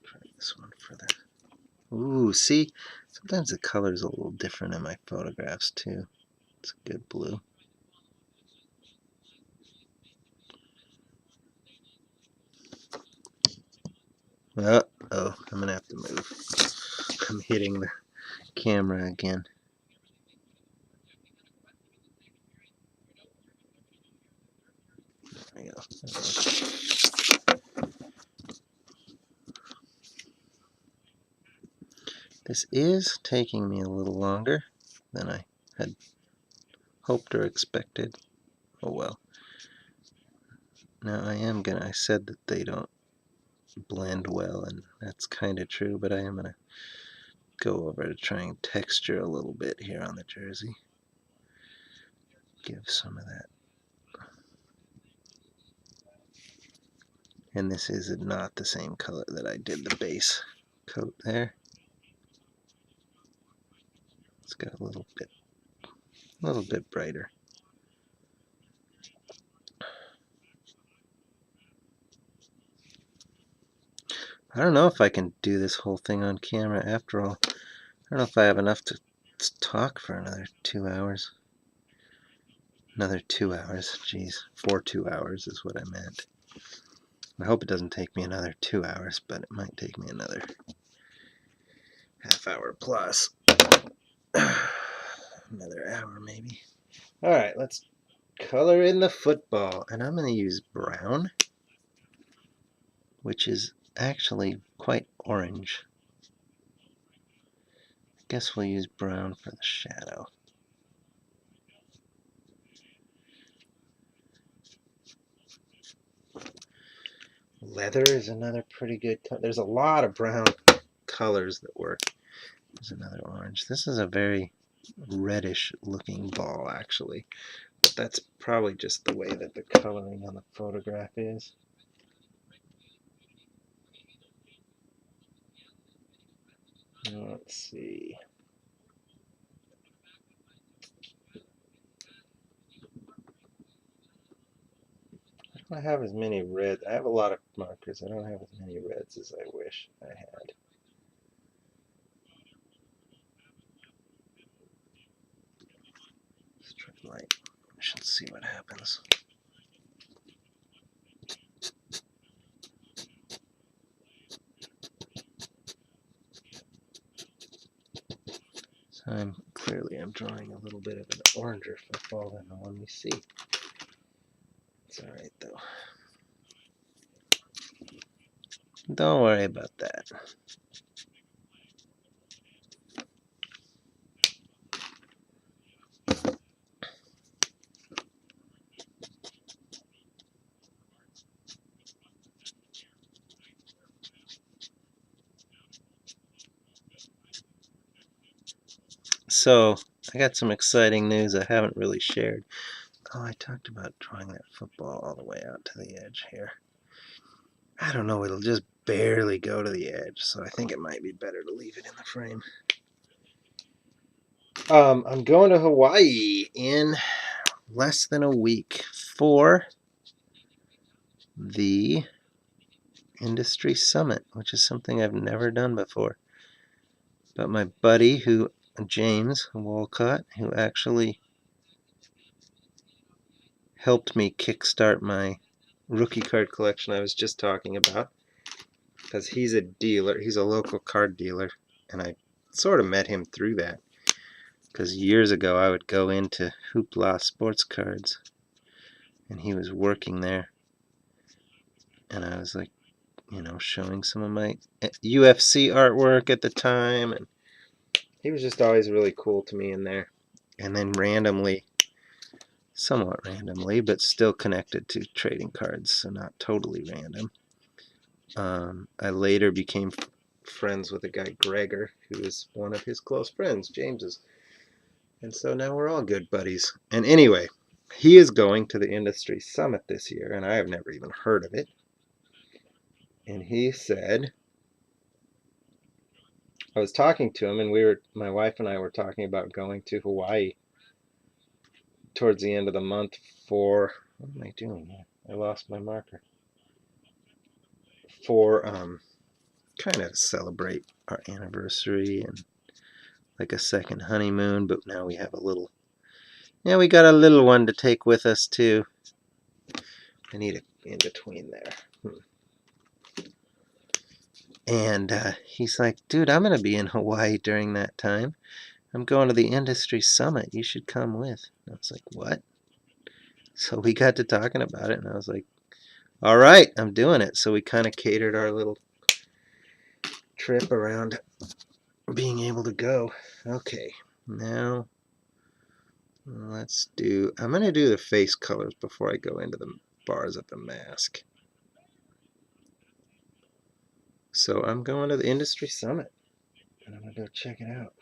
Try this one for the... Ooh, see? Sometimes the color is a little different in my photographs too. It's a good blue. Uh-oh, I'm going to have to move. I'm hitting the camera again. There we go. This is taking me a little longer than I had hoped or expected. Oh well. Now I said that they don't blend well, and that's kind of true, but I am going to go over to try and texture a little bit here on the jersey. Give some of that. And this is not the same color that I did the base coat there. It's got a little bit brighter. I don't know if I can do this whole thing on camera after all. I don't know if I have enough to talk for another 2 hours. Another 2 hours, geez, for 2 hours is what I meant. I hope it doesn't take me another 2 hours, but it might take me another half hour plus. Another hour maybe. Alright, let's color in the football. And I'm going to use brown, which is actually quite orange. I guess we'll use brown for the shadow. Leather is another pretty good color. There's a lot of brown colors that work. There's another orange. This is a very reddish looking ball actually, but that's probably just the way that the coloring on the photograph is. Let's see. I don't have as many reds. I have a lot of markers. I don't have as many reds as I wish I had. Let's try light. We shall see what happens. So I'm drawing a little bit of an oranger football than the one we see. It's alright though. Don't worry about that. So, I got some exciting news I haven't really shared. Oh, I talked about drawing that football all the way out to the edge here. I don't know, it'll just barely go to the edge, so I think it might be better to leave it in the frame. I'm going to Hawaii in less than a week for the Industry Summit, which is something I've never done before. But my buddy, James Walcott, who actually helped me kickstart my rookie card collection I was just talking about, because he's a dealer, he's a local card dealer, and I sort of met him through that, because years ago I would go into Hoopla Sports Cards, and he was working there, and I was like, showing some of my UFC artwork at the time, and he was just always really cool to me in there. And then randomly, somewhat randomly, but still connected to trading cards, so not totally random. I later became friends with a guy, Gregor, who is one of his close friends, James's. And so now we're all good buddies. And anyway, he is going to the industry summit this year, and I have never even heard of it. And he said, I was talking to him, and my wife and I were talking about going to Hawaii towards the end of the month for, what am I doing here? I lost my marker. For kind of celebrate our anniversary and like a second honeymoon, but now we have a little, yeah, we got a little one to take with us too. I need it in between there. And he's like, dude, I'm going to be in Hawaii during that time. I'm going to the industry summit. You should come with. And I was like, what? So we got to talking about it, and I was like, all right, I'm doing it. So we kind of catered our little trip around being able to go. Okay, now let's do, I'm going to do the face colors before I go into the bars of the mask. So I'm going to the industry summit, and I'm going to go check it out.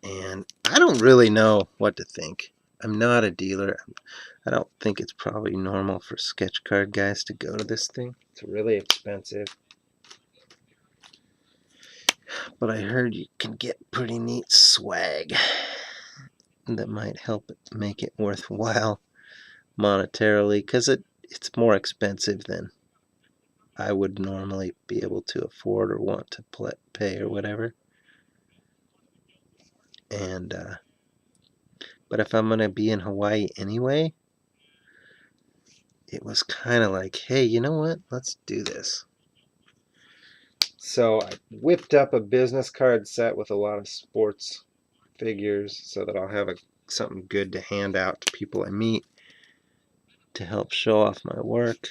And I don't really know what to think. I'm not a dealer. I don't think it's probably normal for sketch card guys to go to this thing. It's really expensive. But I heard you can get pretty neat swag that might help make it worthwhile monetarily, because it's more expensive than I would normally be able to afford or want to pay or whatever. And but if I'm going to be in Hawaii anyway, it was kind of like, hey, you know what? Let's do this. So I whipped up a business card set with a lot of sports figures so that I'll have something good to hand out to people I meet to help show off my work.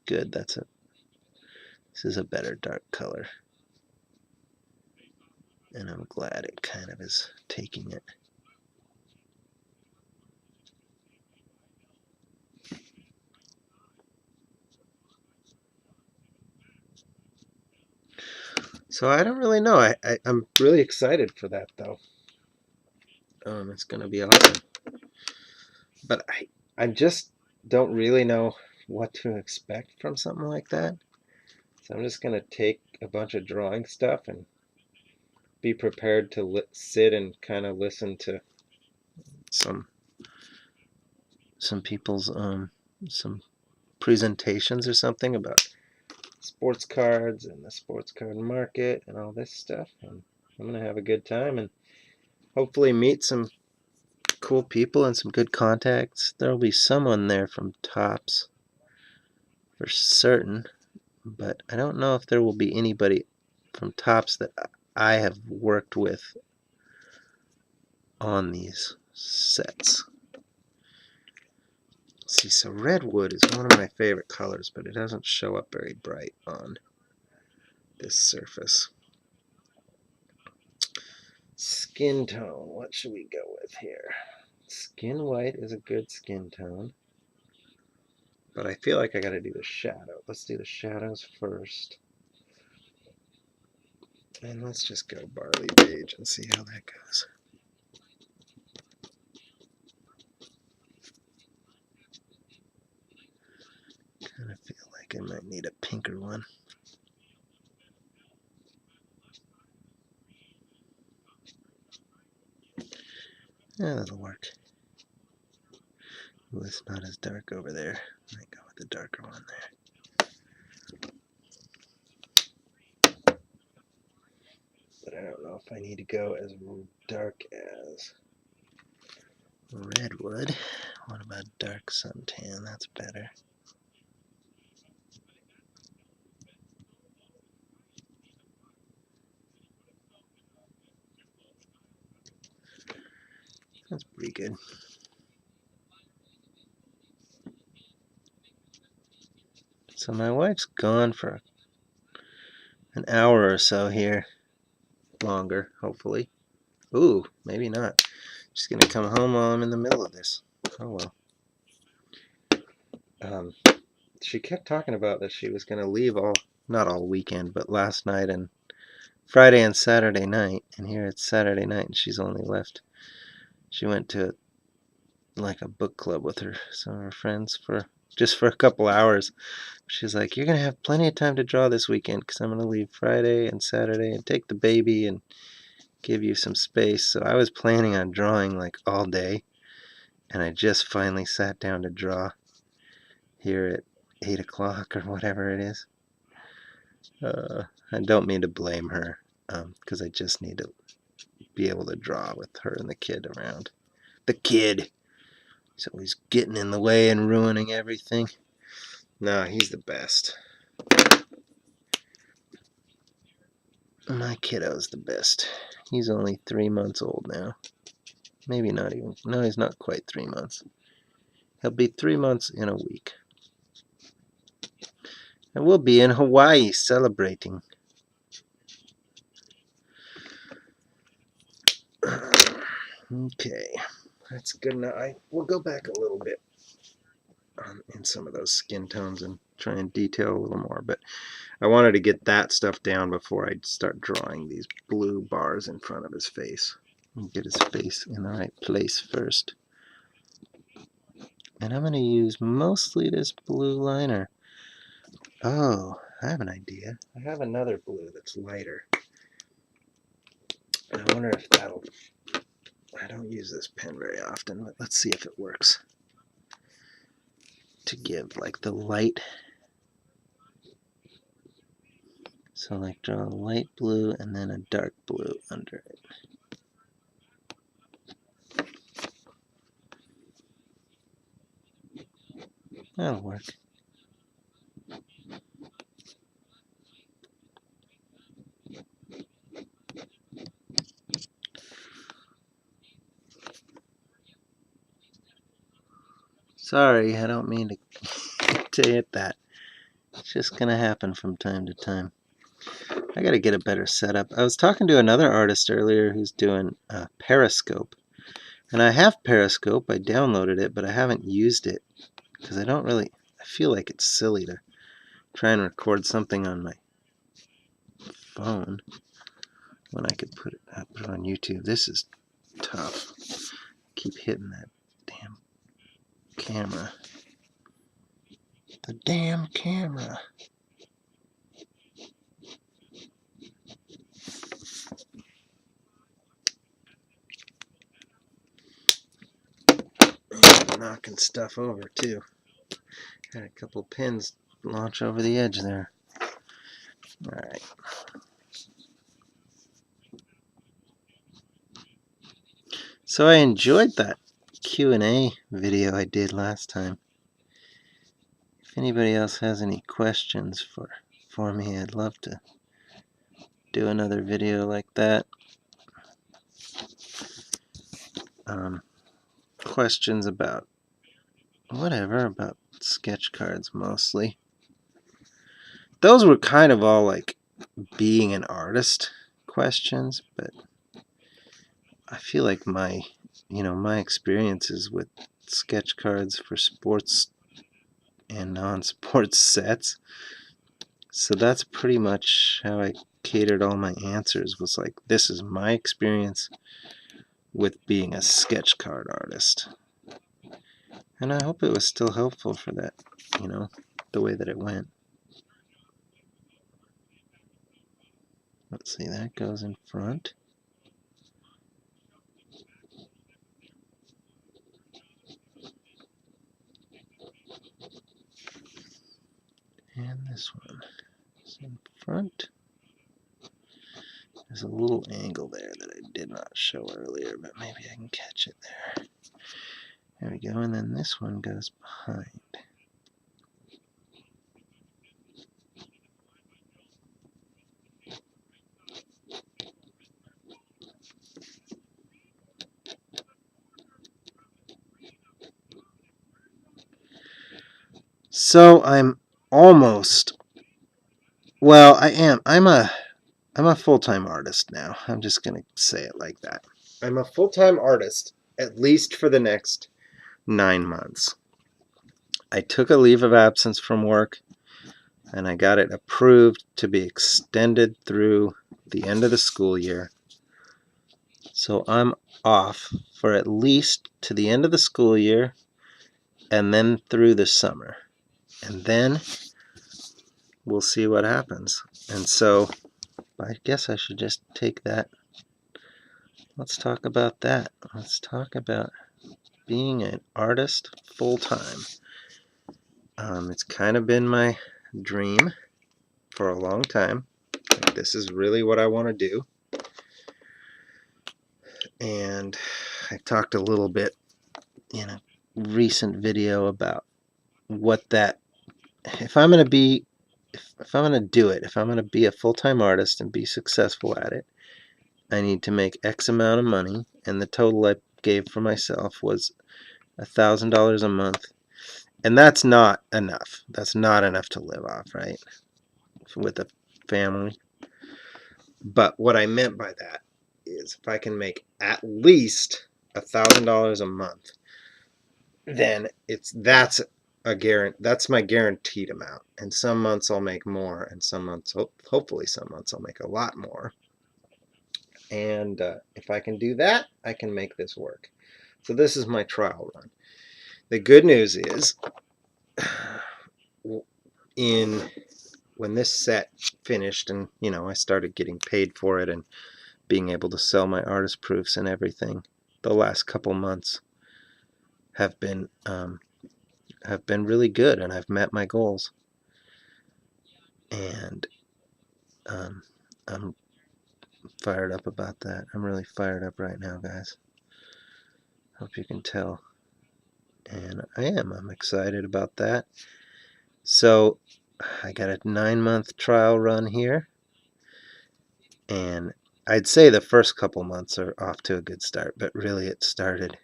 Good, this is a better dark color. And I'm glad it kind of is taking it. So I don't really know. I'm really excited for that, though. It's going to be awesome. But I just don't really know what to expect from something like that. So I'm just going to take a bunch of drawing stuff and be prepared to sit and kind of listen to some people's some presentations or something about sports cards and the sports card market and all this stuff, and I'm gonna have a good time and hopefully meet some cool people and some good contacts. There'll be someone there from Topps for certain, but I don't know if there will be anybody from Topps that I have worked with on these sets. See, so redwood is one of my favorite colors, but it doesn't show up very bright on this surface. Skin tone, what should we go with here? Skin white is a good skin tone, but I feel like I gotta do the shadow. Let's do the shadows first. And let's just go barley beige and see how that goes. Kind of feel like I might need a pinker one. Yeah, that'll work. Ooh, it's not as dark over there. I might go with the darker one there. But I don't know if I need to go as dark as redwood. What about dark suntan? That's better. That's pretty good. So my wife's gone for an hour or so here. Longer, hopefully. Ooh, maybe not. She's going to come home while I'm in the middle of this. Oh well. She kept talking about that she was going to leave not all weekend, but last night and Friday and Saturday night. And here it's Saturday night and she's only left. She went to like a book club with some of her friends just for a couple hours. She's like, you're going to have plenty of time to draw this weekend because I'm going to leave Friday and Saturday and take the baby and give you some space. So I was planning on drawing like all day, and I just finally sat down to draw here at 8 o'clock or whatever it is. I don't mean to blame her because I just need to be able to draw with her and the kid around. The kid! He's always getting in the way and ruining everything. No, he's the best. My kiddo's the best. He's only 3 months old now. Maybe not even. No, he's not quite 3 months. He'll be 3 months in a week. And we'll be in Hawaii celebrating. Okay, that's good enough. We'll go back a little bit in some of those skin tones and try and detail a little more, but I wanted to get that stuff down before I start drawing these blue bars in front of his face. Get his face in the right place first. And I'm going to use mostly this blue liner. Oh, I have an idea. I have another blue that's lighter. And I wonder if that'll... I don't use this pen very often, but let's see if it works. To give like the light. So like draw a light blue and then a dark blue under it. That'll work. Sorry, I don't mean to hit that. It's just gonna happen from time to time. I gotta get a better setup. I was talking to another artist earlier who's doing Periscope. And I have Periscope, I downloaded it, but I haven't used it because I feel like it's silly to try and record something on my phone when I could put it on YouTube. This is tough. Keep hitting that damn camera. The damn camera. And knocking stuff over too. Had a couple pins launch over the edge there. Alright. So I enjoyed that Q&A video I did last time. If anybody else has any questions for me, I'd love to do another video like that. Questions about whatever, about sketch cards mostly. Those were kind of all like being an artist questions, but I feel like my experiences with sketch cards for sports and non-sports sets. So that's pretty much how I catered all my answers, was like, this is my experience with being a sketch card artist. And I hope it was still helpful for that, the way that it went. Let's see, that goes in front. And this one is in front. There's a little angle there that I did not show earlier, but maybe I can catch it there. There we go, and then this one goes behind. So I'm almost, well, I am. I'm a full-time artist now. I'm just going to say it like that. I'm a full-time artist. at least for the next 9 months. I took a leave of absence from work, and I got it approved to be extended through the end of the school year. So I'm off for at least to the end of the school year and then through the summer. And then we'll see what happens. And so I guess I should just take that. Let's talk about that. Let's talk about being an artist full-time. It's kind of been my dream for a long time. Like, this is really what I want to do. And I talked a little bit in a recent video about what that, if I'm going to be, if I'm going to do it, if I'm going to be a full-time artist and be successful at it, I need to make X amount of money, and the total I gave for myself was $1,000 a month. And that's not enough. That's not enough to live off, right? With a family. But what I meant by that is if I can make at least $1,000 a month, then that's my guaranteed amount. And some months I'll make more, and some months, hopefully some months I'll make a lot more. And if I can do that, I can make this work. So this is my trial run. The good news is, when this set finished and I started getting paid for it and being able to sell my artist proofs and everything, the last couple months have been really good, and I've met my goals. And I'm fired up about that. I'm really fired up right now, guys. Hope you can tell. And I'm excited about that. So I got a 9-month trial run here, and I'd say the first couple months are off to a good start, but really it started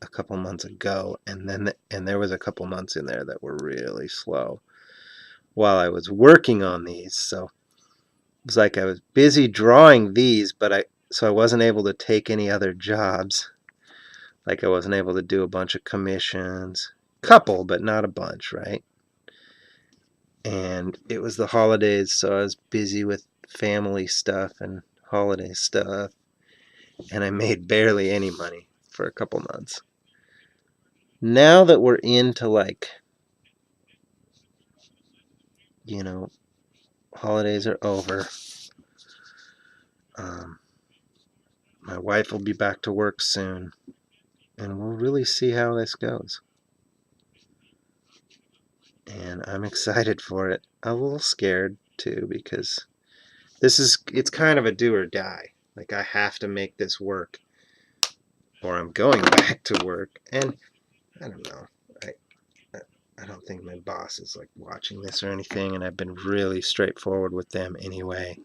a couple months ago, and there was a couple months in there that were really slow while I was working on these. So it was like I was busy drawing these, so I wasn't able to take any other jobs. Like I wasn't able to do a bunch of commissions, couple, but not a bunch, right? And it was the holidays, so I was busy with family stuff and holiday stuff, and I made barely any money for a couple months. Now that we're into holidays are over, my wife will be back to work soon, and we'll really see how this goes. And I'm excited for it. I'm a little scared too, because it's kind of a do or die. Like, I have to make this work or I'm going back to work. And I don't know. I don't think my boss is like watching this or anything, and I've been really straightforward with them anyway.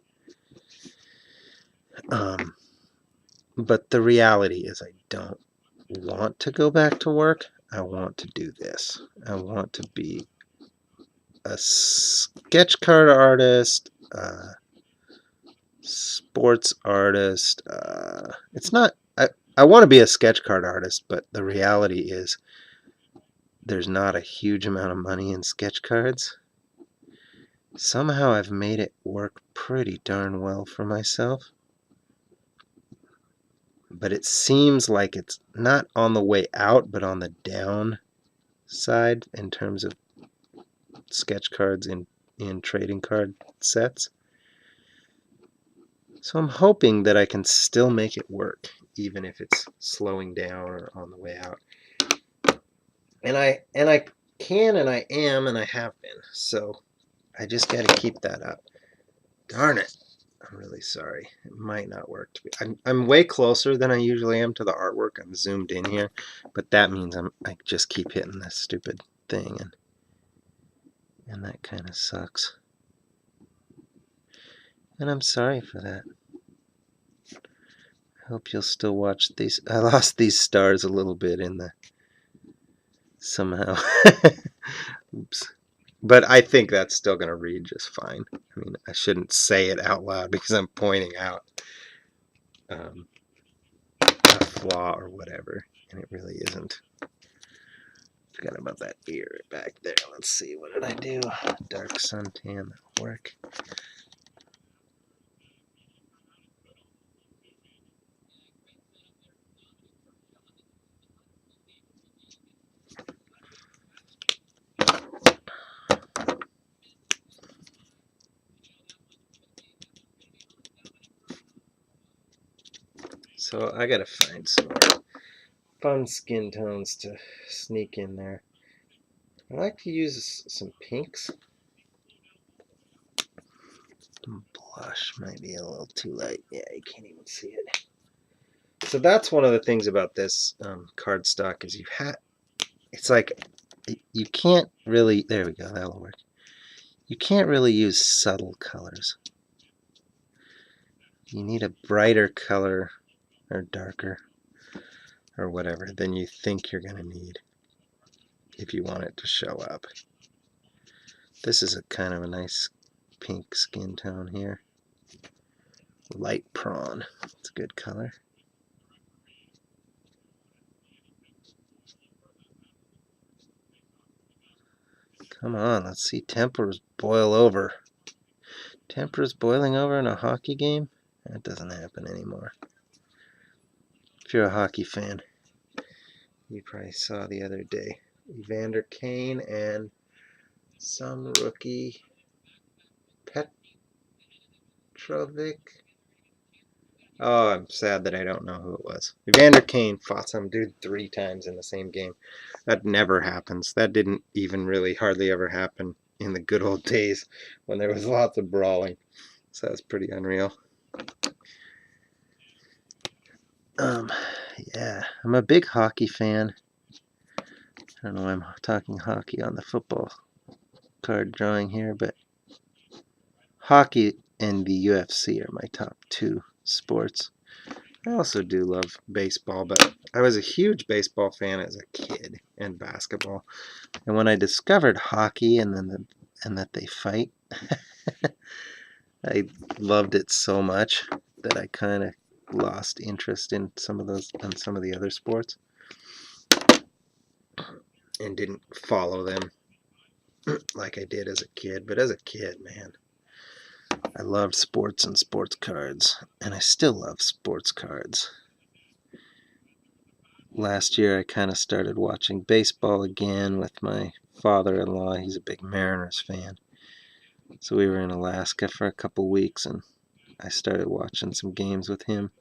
But the reality is I don't want to go back to work. I want to do this. I want to be a sketch card artist, sports artist. It's not. I want to be a sketch card artist, but the reality is there's not a huge amount of money in sketch cards. Somehow I've made it work pretty darn well for myself. But it seems like it's not on the way out, but on the down side in terms of sketch cards in trading card sets. So I'm hoping that I can still make it work, even if it's slowing down or on the way out. And I can, and I am, and I have been. So I just got to keep that up. Darn it. I'm really sorry. It might not work. I'm way closer than I usually am to the artwork. I'm zoomed in here, but that means I just keep hitting this stupid thing, and that kind of sucks. And I'm sorry for that. I hope you'll still watch these. I lost these stars a little bit somehow. Oops. But I think that's still going to read just fine. I mean, I shouldn't say it out loud because I'm pointing out a flaw or whatever. and it really isn't. Forgot about that ear back there. Let's see, what did I do? Dark suntan, that'll work. So I gotta find some more fun skin tones to sneak in there. I like to use some pinks. Blush might be a little too light. Yeah, you can't even see it. So that's one of the things about this cardstock is it's like you can't really, there we go, that'll work. You can't really use subtle colors. You need a brighter color or darker or whatever than you think you're going to need if you want it to show up. This is a kind of a nice pink skin tone here. Light prawn. It's a good color. Come on, let's see tempers boil over. Tempers boiling over in a hockey game? That doesn't happen anymore. If you're a hockey fan, you probably saw the other day Evander Kane and some rookie Petrovic. Oh, I'm sad that I don't know who it was. Evander Kane fought some dude 3 times in the same game. That never happens. That didn't even really hardly ever happen in the good old days when there was lots of brawling. So that's pretty unreal. Yeah, I'm a big hockey fan. I don't know why I'm talking hockey on the football card drawing here, but hockey and the UFC are my top 2 sports. I also do love baseball, but I was a huge baseball fan as a kid and basketball. And when I discovered hockey and that they fight, I loved it so much that I kind of lost interest in some of the other sports and didn't follow them like I did as a kid. But as a kid, man, I loved sports and sports cards, and I still love sports cards. Last year I kind of started watching baseball again with my father-in-law. He's a big Mariners fan. So we were in Alaska for a couple weeks, and I started watching some games with him.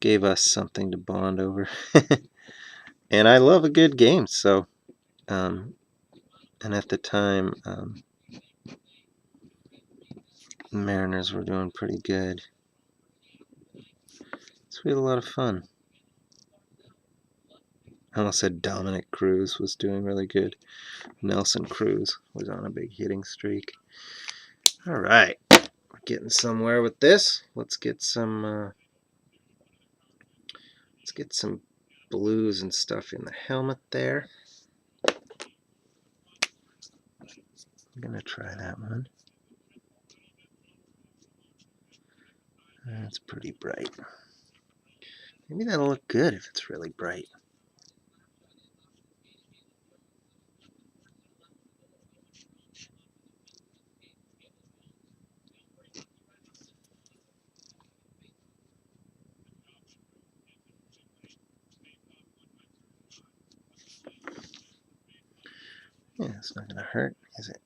Gave us something to bond over. And I love a good game, so and at the time the Mariners were doing pretty good. So we had a lot of fun. I almost said Dominic Cruz was doing really good. Nelson Cruz was on a big hitting streak. All right, we're getting somewhere with this. Let's get some blues and stuff in the helmet there. I'm gonna try that one. That's pretty bright. Maybe that'll look good if it's really bright. Yeah, it's not gonna hurt, is it?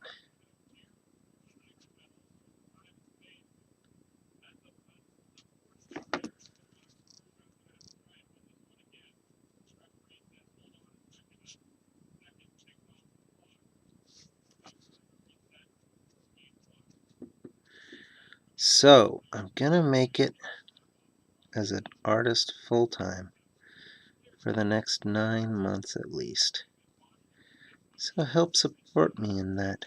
So, I'm gonna make it as an artist full-time for the next 9 months at least. So help support me in that.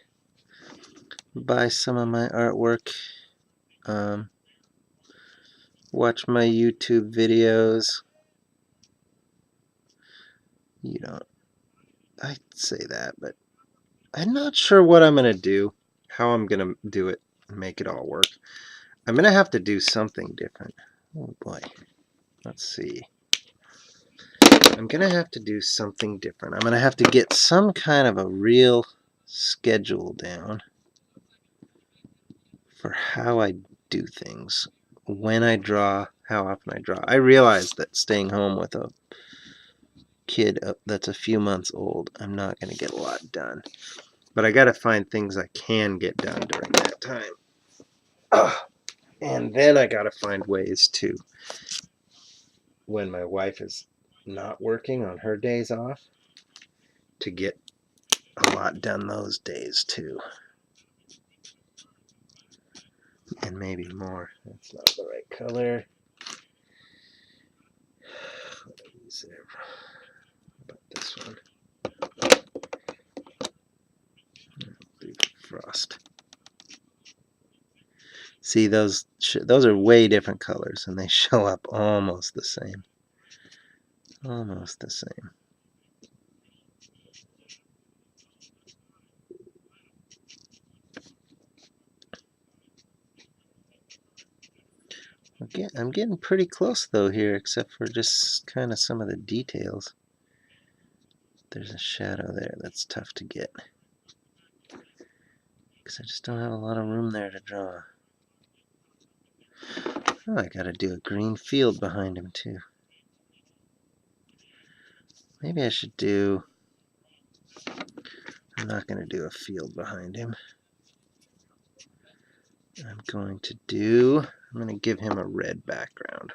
Buy some of my artwork. Watch my YouTube videos. You don't. I'd say that, but I'm not sure what I'm going to do, how I'm going to do it and make it all work. I'm going to have to do something different. Oh boy. Let's see. I'm going to have to do something different. I'm going to have to get some kind of a real schedule down for how I do things. When I draw, how often I draw. I realize that staying home with a kid that's a few months old, I'm not going to get a lot done. But I got to find things I can get done during that time. And then I got to find ways to, when my wife is not working on her days off, to get a lot done those days too. And maybe more. That's not the right color. What do I use there? How about this one? Frost. See, those are way different colors, and they show up almost the same. Almost the same. I'm getting pretty close though here, except for just kind of some of the details. There's a shadow there that's tough to get, because I just don't have a lot of room there to draw. Oh, I gotta do a green field behind him too. Maybe I should do... I'm not going to do a field behind him. I'm going to give him a red background.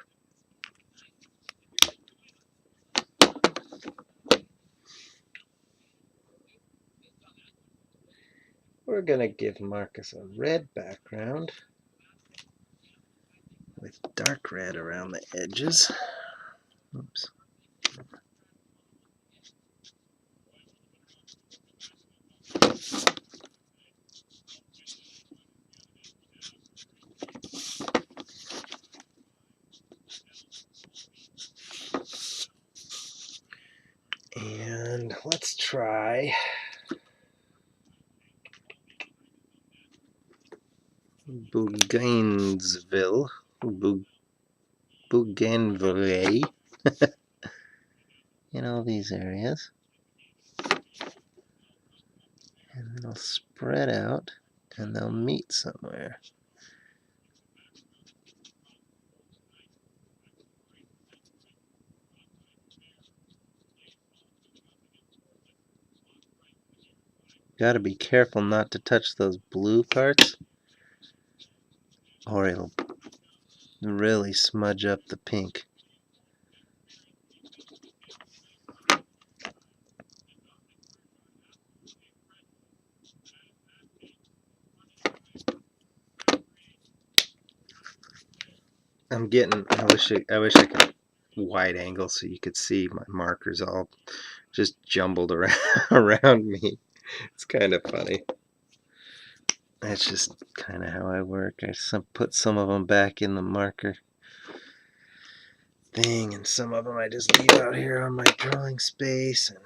We're going to give Marcus a red background with dark red around the edges. Oops. And let's try Bougainville. Bougainville. In all these areas. And they'll spread out and they'll meet somewhere. Got to be careful not to touch those blue parts, or it'll really smudge up the pink. I wish I could wide angle so you could see my markers all just jumbled around me. It's kind of funny. That's just kind of how I work. I put some of them back in the marker thing, and some of them I just leave out here on my drawing space. And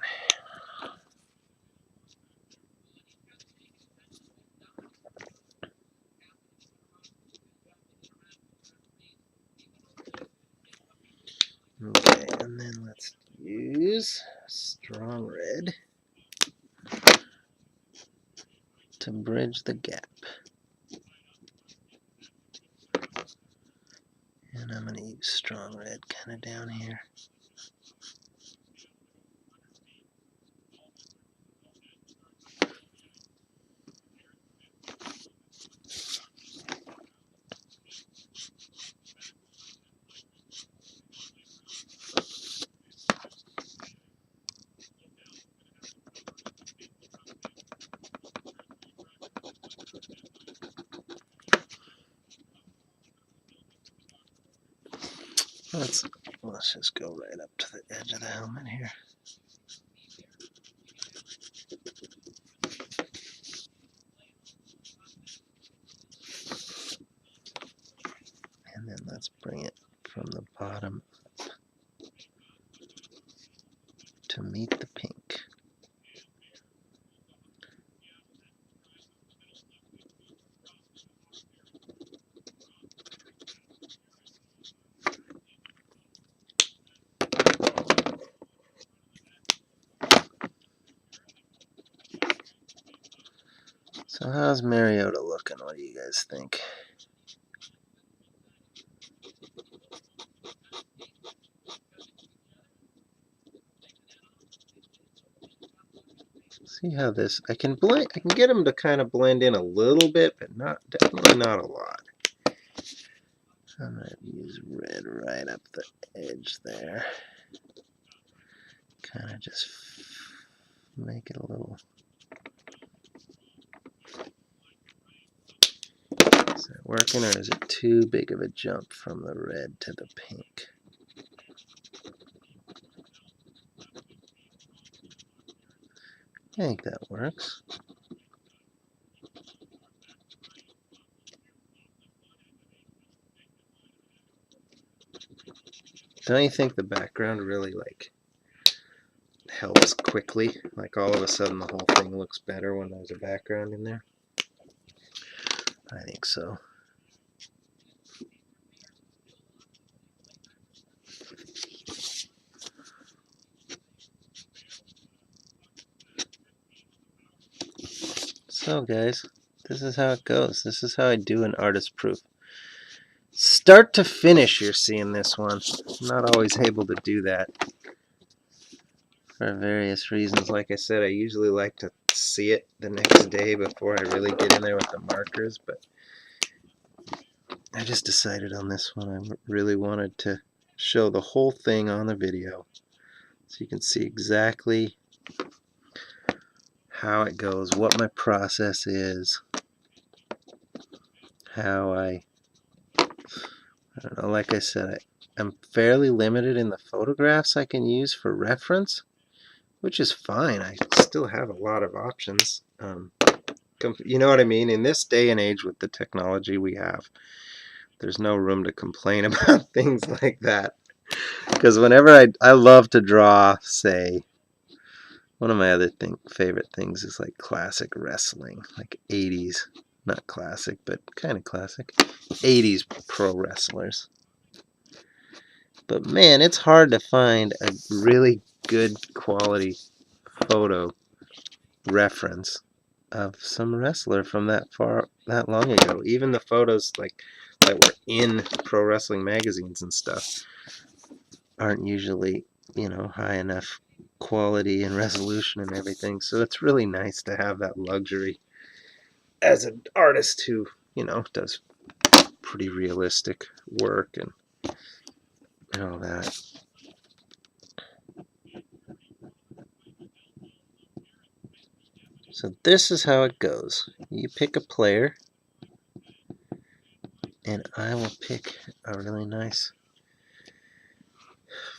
okay, and then let's use strong red to bridge the gap. And I'm going to use strong red kind of down here. Let's just go right up to the edge of the helmet here. And then let's bring it from the bottom up to meet the pink. How's Mariota looking? What do you guys think? See how this, I can get them to kind of blend in a little bit, but definitely not a lot. I'm going to use red right up the edge there. Kind of just make it a little. Is that working, or is it too big of a jump from the red to the pink? I think that works. Don't you think the background really helps quickly? Like all of a sudden the whole thing looks better when there's a background in there? I think so. So guys, this is how it goes. This is how I do an artist proof. Start to finish, you're seeing this one. I'm not always able to do that for various reasons. Like I said, I usually like to see it the next day before I really get in there with the markers, but I just decided on this one I really wanted to show the whole thing on the video so you can see exactly how it goes, what my process is, how I don't know, like I said, I'm fairly limited in the photographs I can use for reference, which is fine. I still have a lot of options. You know what I mean? In this day and age with the technology we have, there's no room to complain about things like that. Because whenever I love to draw, say, one of my other favorite things is like classic wrestling, like 80s, not classic, but kind of classic, 80s pro wrestlers. But man, it's hard to find a really good quality photo reference of some wrestler from that long ago. Even the photos that were in pro wrestling magazines and stuff aren't usually, high enough quality and resolution and everything. So it's really nice to have that luxury as an artist who, does pretty realistic work and all that. So this is how it goes. You pick a player, and I will pick a really nice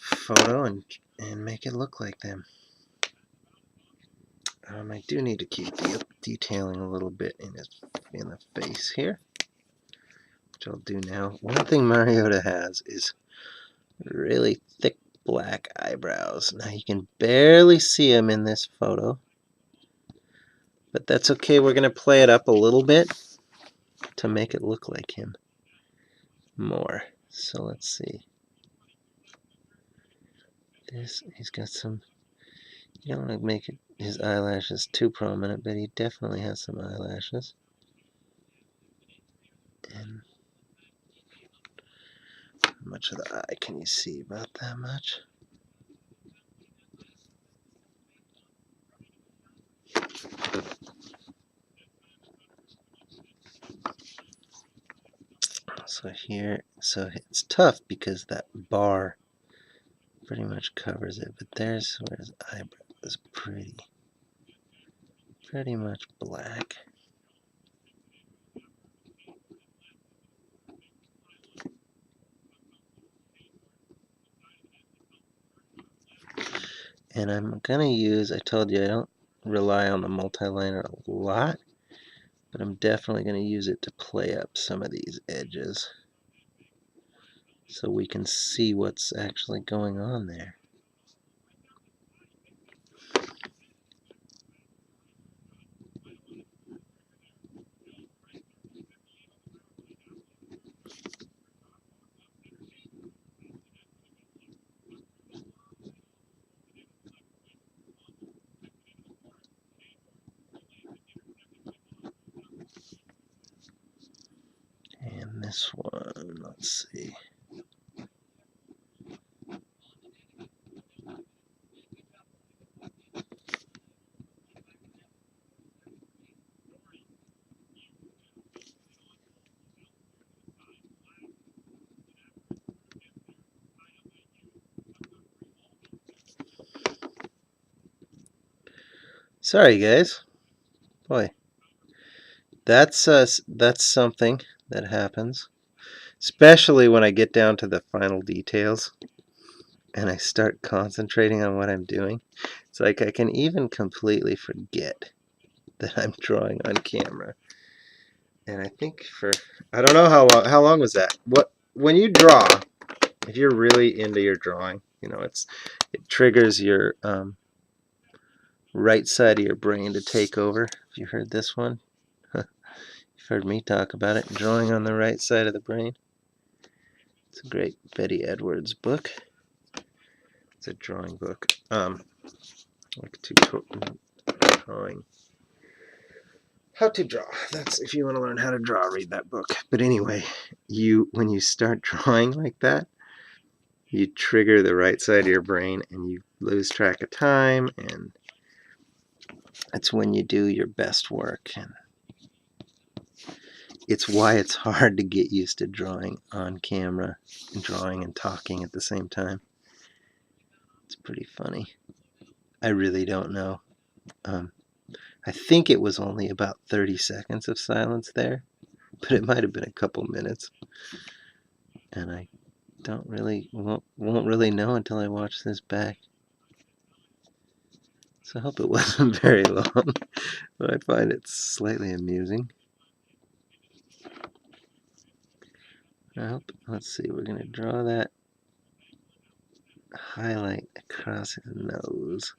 photo and make it look like them. I do need to keep detailing a little bit in the face here, which I'll do now. One thing Mariota has is really thick black eyebrows. Now you can barely see them in this photo, but that's okay. We're going to play it up a little bit to make it look like him more. So let's see. He's got some, you don't want to make his eyelashes too prominent, but he definitely has some eyelashes. And how much of the eye can you see? About that much. So here, so it's tough because that bar pretty much covers it, but there's where his eyebrow is pretty much black. And I'm gonna use, I told you I don't rely on the multi-liner a lot, but I'm definitely gonna use it to play up some of these edges so we can see what's actually going on there. And this one, let's see. Sorry, guys. Boy, that's something that happens, especially when I get down to the final details and I start concentrating on what I'm doing. It's like I can even completely forget that I'm drawing on camera. And I think I don't know how long was that? When you draw, if you're really into your drawing, it triggers your right side of your brain to take over. If you heard this one, you've heard me talk about it, drawing on the right side of the brain. It's a great Betty Edwards book. It's a drawing book. Like drawing. How to draw. That's if you want to learn how to draw, read that book. But anyway, when you start drawing like that, you trigger the right side of your brain and you lose track of time, and that's when you do your best work. And it's why it's hard to get used to drawing on camera, and drawing and talking at the same time. It's pretty funny. I really don't know. I think it was only about 30 seconds of silence there, but it might have been a couple minutes. And I won't really know until I watch this back. So I hope it wasn't very long, but I find it slightly amusing. Let's see, we're going to draw that highlight across his nose.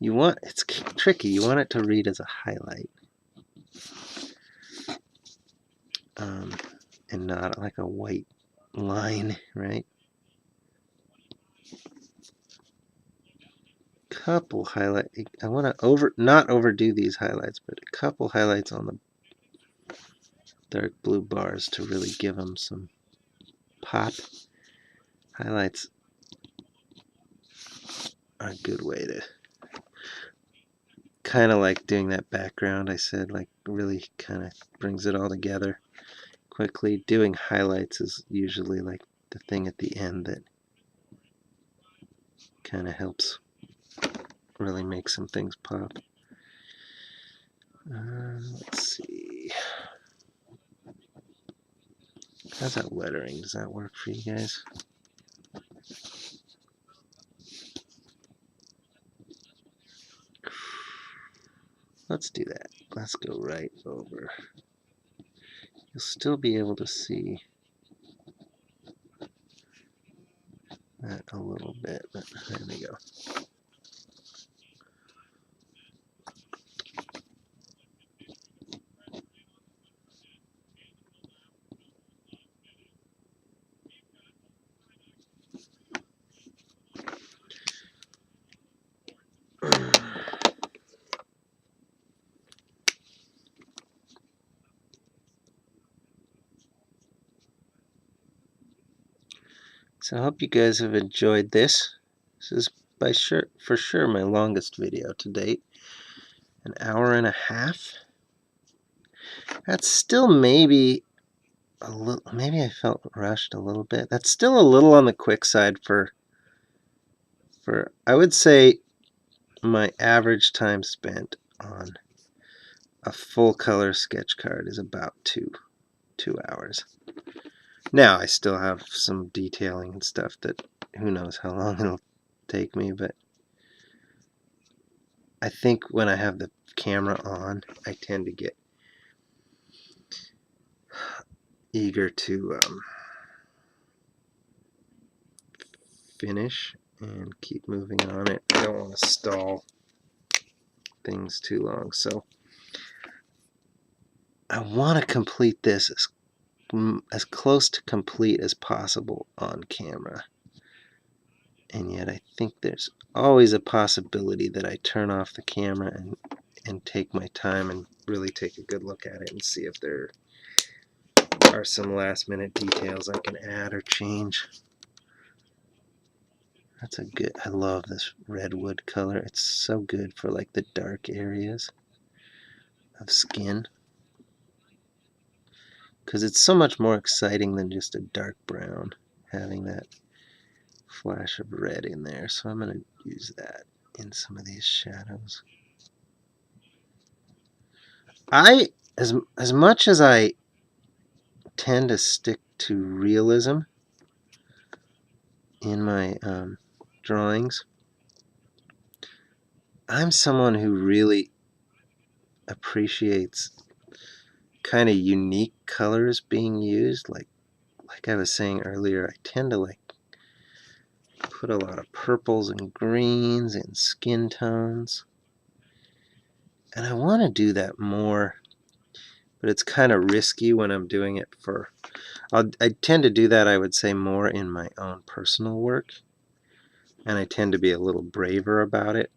It's tricky, you want it to read as a highlight. And not like a white line, right? Couple highlight. I want to not overdo these highlights, but a couple highlights on the dark blue bars to really give them some pop. Highlights are a good way to kind of like doing that background I said, like really kind of brings it all together quickly. Doing highlights is usually like the thing at the end that kind of helps really make some things pop. Let's see. How's that lettering? Does that work for you guys? Let's do that. Let's go right over. You'll still be able to see that a little bit, but there we go. So I hope you guys have enjoyed this. This is for sure my longest video to date. An hour and a half. That's still maybe a little. Maybe I felt rushed a little bit. That's still a little on the quick side for I would say my average time spent on a full color sketch card is about 2 hours. Now I still have some detailing and stuff that who knows how long it'll take me, but I think when I have the camera on, I tend to get eager to finish and keep moving on it. I don't want to stall things too long, so I want to complete this as close to complete as possible on camera. And yet I think there's always a possibility that I turn off the camera and take my time and really take a good look at it and see if there are some last minute details I can add or change. That's a good, I love this redwood color. It's so good for like the dark areas of skin, because it's so much more exciting than just a dark brown, having that flash of red in there. So I'm going to use that in some of these shadows. As much as I tend to stick to realism in my drawings, I'm someone who really appreciates kind of unique colors being used. Like I was saying earlier, I tend to like put a lot of purples and greens and skin tones. And I want to do that more, but it's kind of risky when I'm doing it for... I tend to do that, I would say, more in my own personal work. And I tend to be a little braver about it.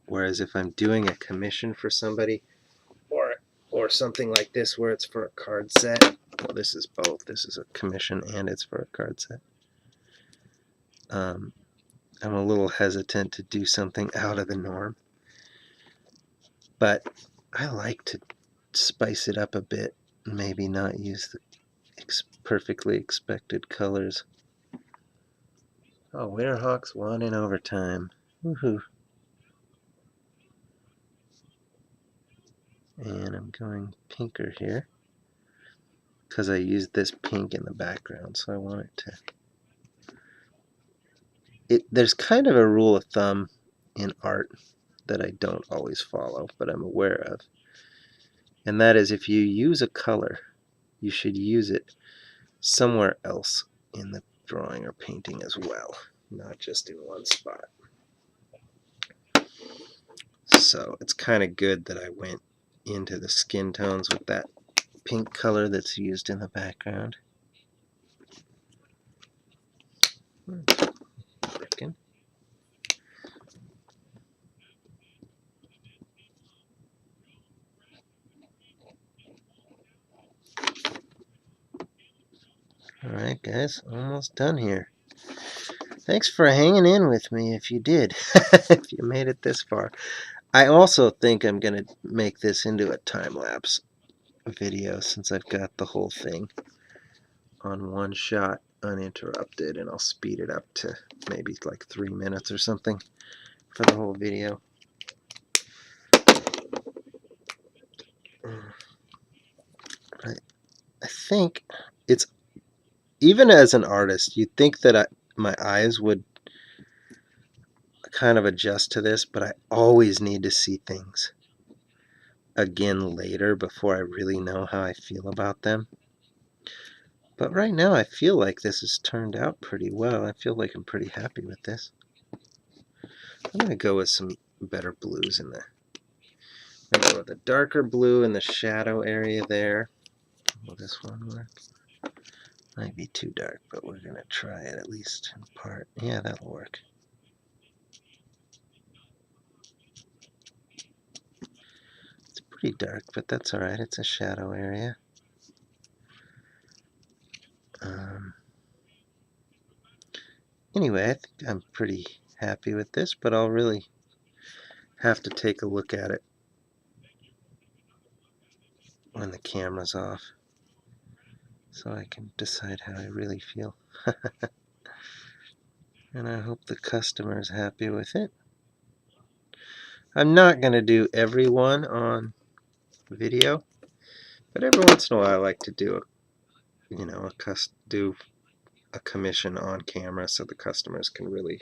Whereas if I'm doing a commission for somebody, or something like this where it's for a card set, well, this is both. This is a commission and it's for a card set. I'm a little hesitant to do something out of the norm. But I like to spice it up a bit, maybe not use the perfectly expected colors. Oh, Winterhawks won in overtime. Woohoo. And I'm going pinker here because I used this pink in the background, so I want it to... There's kind of a rule of thumb in art that I don't always follow, but I'm aware of. And that is, if you use a color, you should use it somewhere else in the drawing or painting as well, not just in one spot. So it's kind of good that I went into the skin tones with that pink color that's used in the background. Frickin'. Alright guys, almost done here. Thanks for hanging in with me if you did, if you made it this far. I also think I'm going to make this into a time-lapse video since I've got the whole thing on one shot uninterrupted, and I'll speed it up to maybe like 3 minutes or something for the whole video. I think it's, even as an artist, you'd think that my eyes would kind of adjust to this, but I always need to see things again later before I really know how I feel about them. But right now I feel like this has turned out pretty well. I feel like I'm pretty happy with this. I'm going to go with some better blues in there. I'm going to go with a darker blue in the shadow area there. Will this one work? Might be too dark, but we're going to try it at least in part. Yeah, that'll work. It's pretty dark, but that's alright. It's a shadow area. Anyway, I think I'm pretty happy with this, but I'll really have to take a look at it when the camera's off so I can decide how I really feel. And I hope the customer is happy with it. I'm not going to do every one on video, but every once in a while I like to do a commission on camera so the customers can really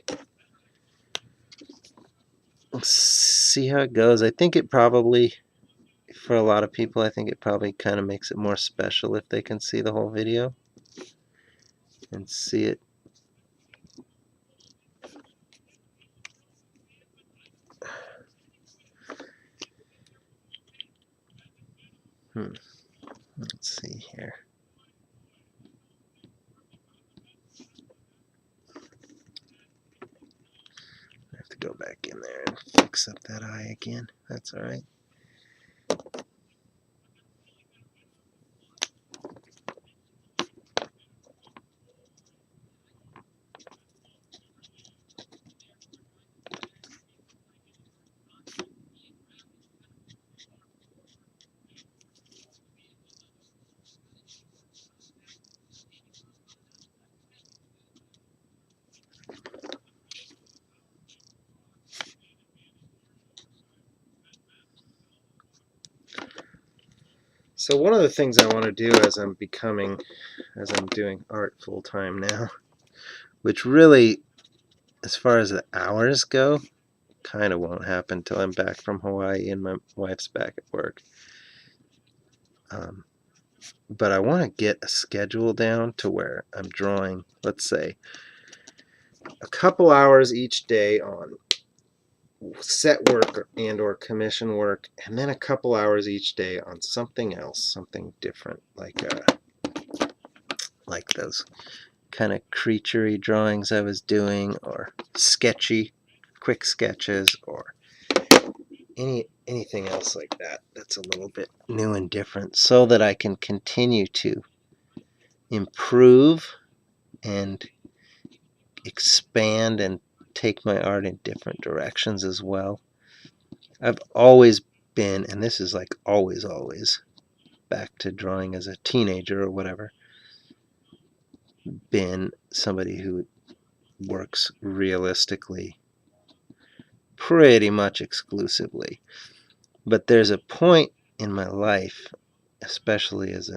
see how it goes. I think it probably, for a lot of people, I think it probably kind of makes it more special if they can see the whole video and see it. Let's see here. I have to go back in there and fix up that eye again. That's alright. So one of the things I want to do as I'm doing art full time now, which really, as far as the hours go, kind of won't happen till I'm back from Hawaii and my wife's back at work. But I want to get a schedule down to where I'm drawing, let's say, a couple hours each day on set work and or commission work, and then a couple hours each day on something else, something different, like those kind of creature-y drawings I was doing, or sketchy, quick sketches, or anything else like that that's a little bit new and different, so that I can continue to improve and expand and take my art in different directions as well. I've always been, and this is like always, back to drawing as a teenager or whatever, been somebody who works realistically pretty much exclusively. But there's a point in my life, especially as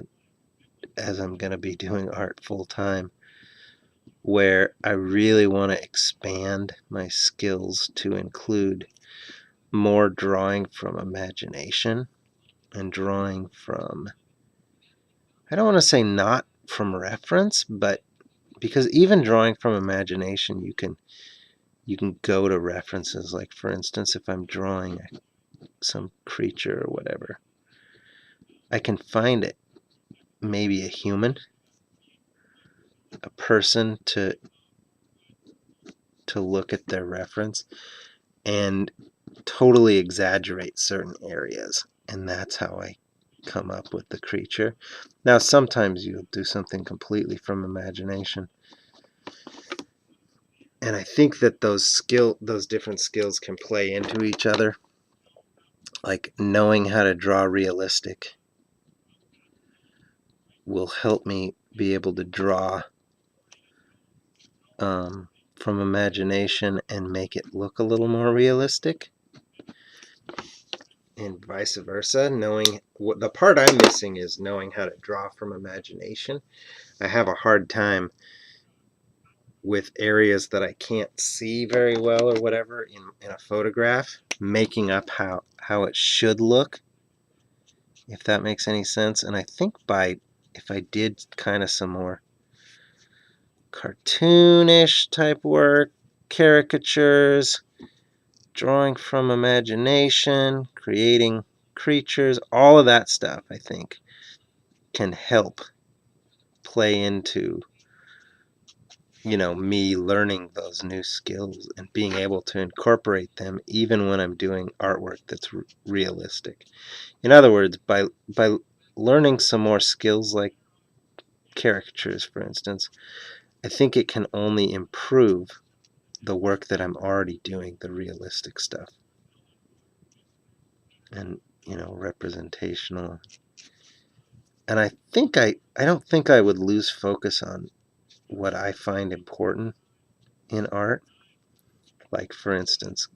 I'm going to be doing art full time, where I really want to expand my skills to include more drawing from imagination and drawing from, I don't want to say not from reference, but because even drawing from imagination, you can go to references. Like, for instance, if I'm drawing some creature or whatever, I can find it, maybe a human, a person, to look at their reference and totally exaggerate certain areas, and that's how I come up with the creature. Now, sometimes you'll do something completely from imagination, and I think that those different skills can play into each other. Like, knowing how to draw realistic will help me be able to draw from imagination and make it look a little more realistic, and vice versa. Knowing what the part I'm missing is knowing how to draw from imagination. I have a hard time with areas that I can't see very well or whatever in a photograph, making up how it should look, if that makes any sense. And I think if I did kind of some more cartoonish type work, caricatures, drawing from imagination, creating creatures, all of that stuff, I think, can help play into, me learning those new skills and being able to incorporate them even when I'm doing artwork that's realistic. In other words, by learning some more skills like caricatures, for instance, I think it can only improve the work that I'm already doing, the realistic stuff, and representational. And I don't think I would lose focus on what I find important in art. Like, for instance,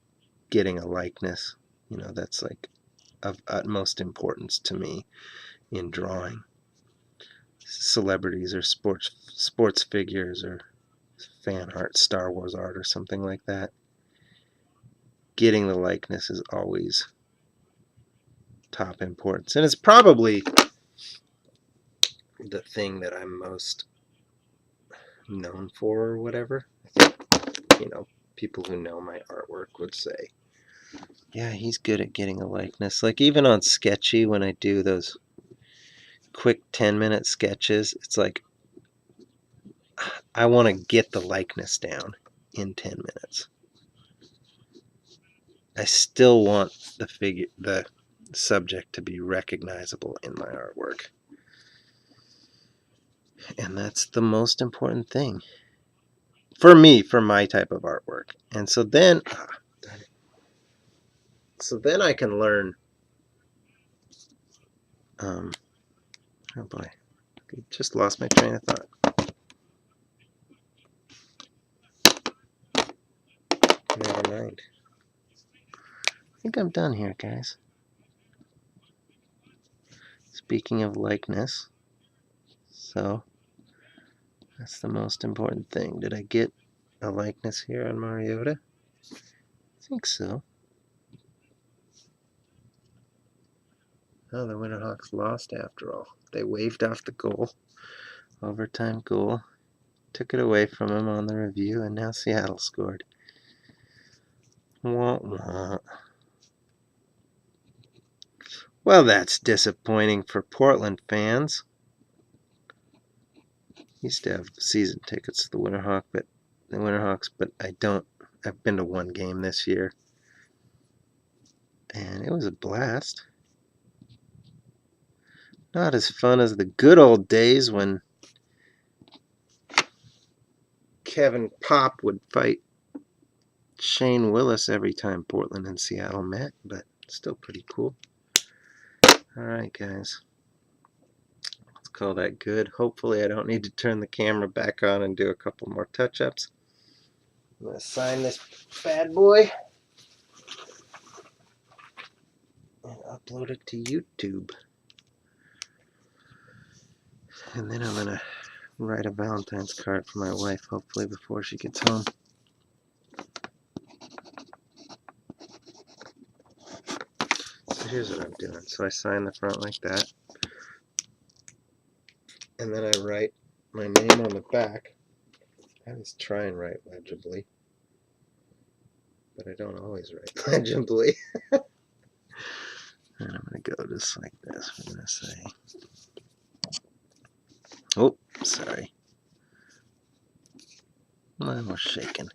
getting a likeness, that's like of utmost importance to me in drawing. Celebrities or sports figures or fan art, Star Wars art or something like that. Getting the likeness is always top importance, and it's probably the thing that I'm most known for or whatever. I think, people who know my artwork would say, yeah, he's good at getting a likeness. Like, even on Sketchy, when I do those quick 10-minute sketches, it's like I want to get the likeness down in 10 minutes. I still want the subject to be recognizable in my artwork. And that's the most important thing for me, for my type of artwork. And so then I can learn. Oh boy, just lost my train of thought. Never mind. I think I'm done here, guys. It's Speaking of likeness, so that's the most important thing. Did I get a likeness here on Mariota? I think so. Oh, the Winterhawks lost after all. They waved off the goal, overtime goal, took it away from him on the review, and now Seattle scored. Wah, wah. Well, that's disappointing for Portland fans. Used to have season tickets to the Winterhawks, but I don't. I've been to one game this year, and it was a blast. Not as fun as the good old days when Kevin Pop would fight Shane Willis every time Portland and Seattle met, but still pretty cool. Alright, guys. Let's call that good. Hopefully I don't need to turn the camera back on and do a couple more touch-ups. I'm going to sign this bad boy and upload it to YouTube. And then I'm going to write a Valentine's card for my wife, hopefully before she gets home. So here's what I'm doing. So I sign the front like that. And then I write my name on the back. I always try and write legibly, but I don't always write legibly. And I'm going to go just like this. We're going to say, oh, sorry. Mine was shaking.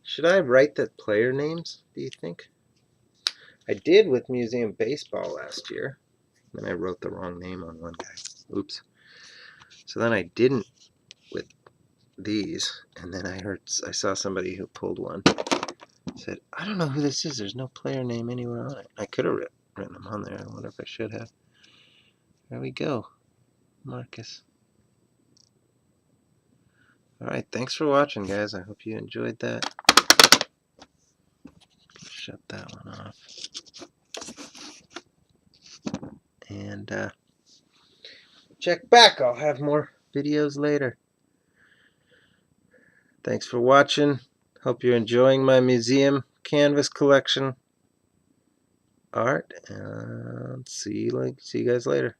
Should I write the player names, do you think? I did with Museum Baseball last year. Then I wrote the wrong name on one guy. Oops. So then I didn't with these, and then I saw somebody who pulled one. Said, I don't know who this is. There's no player name anywhere on it. I could have written them on there. I wonder if I should have. There we go. Marcus. Alright, thanks for watching, guys. I hope you enjoyed that. Shut that one off. And check back. I'll have more videos later. Thanks for watching. Hope you're enjoying my museum canvas collection art. And see you guys later.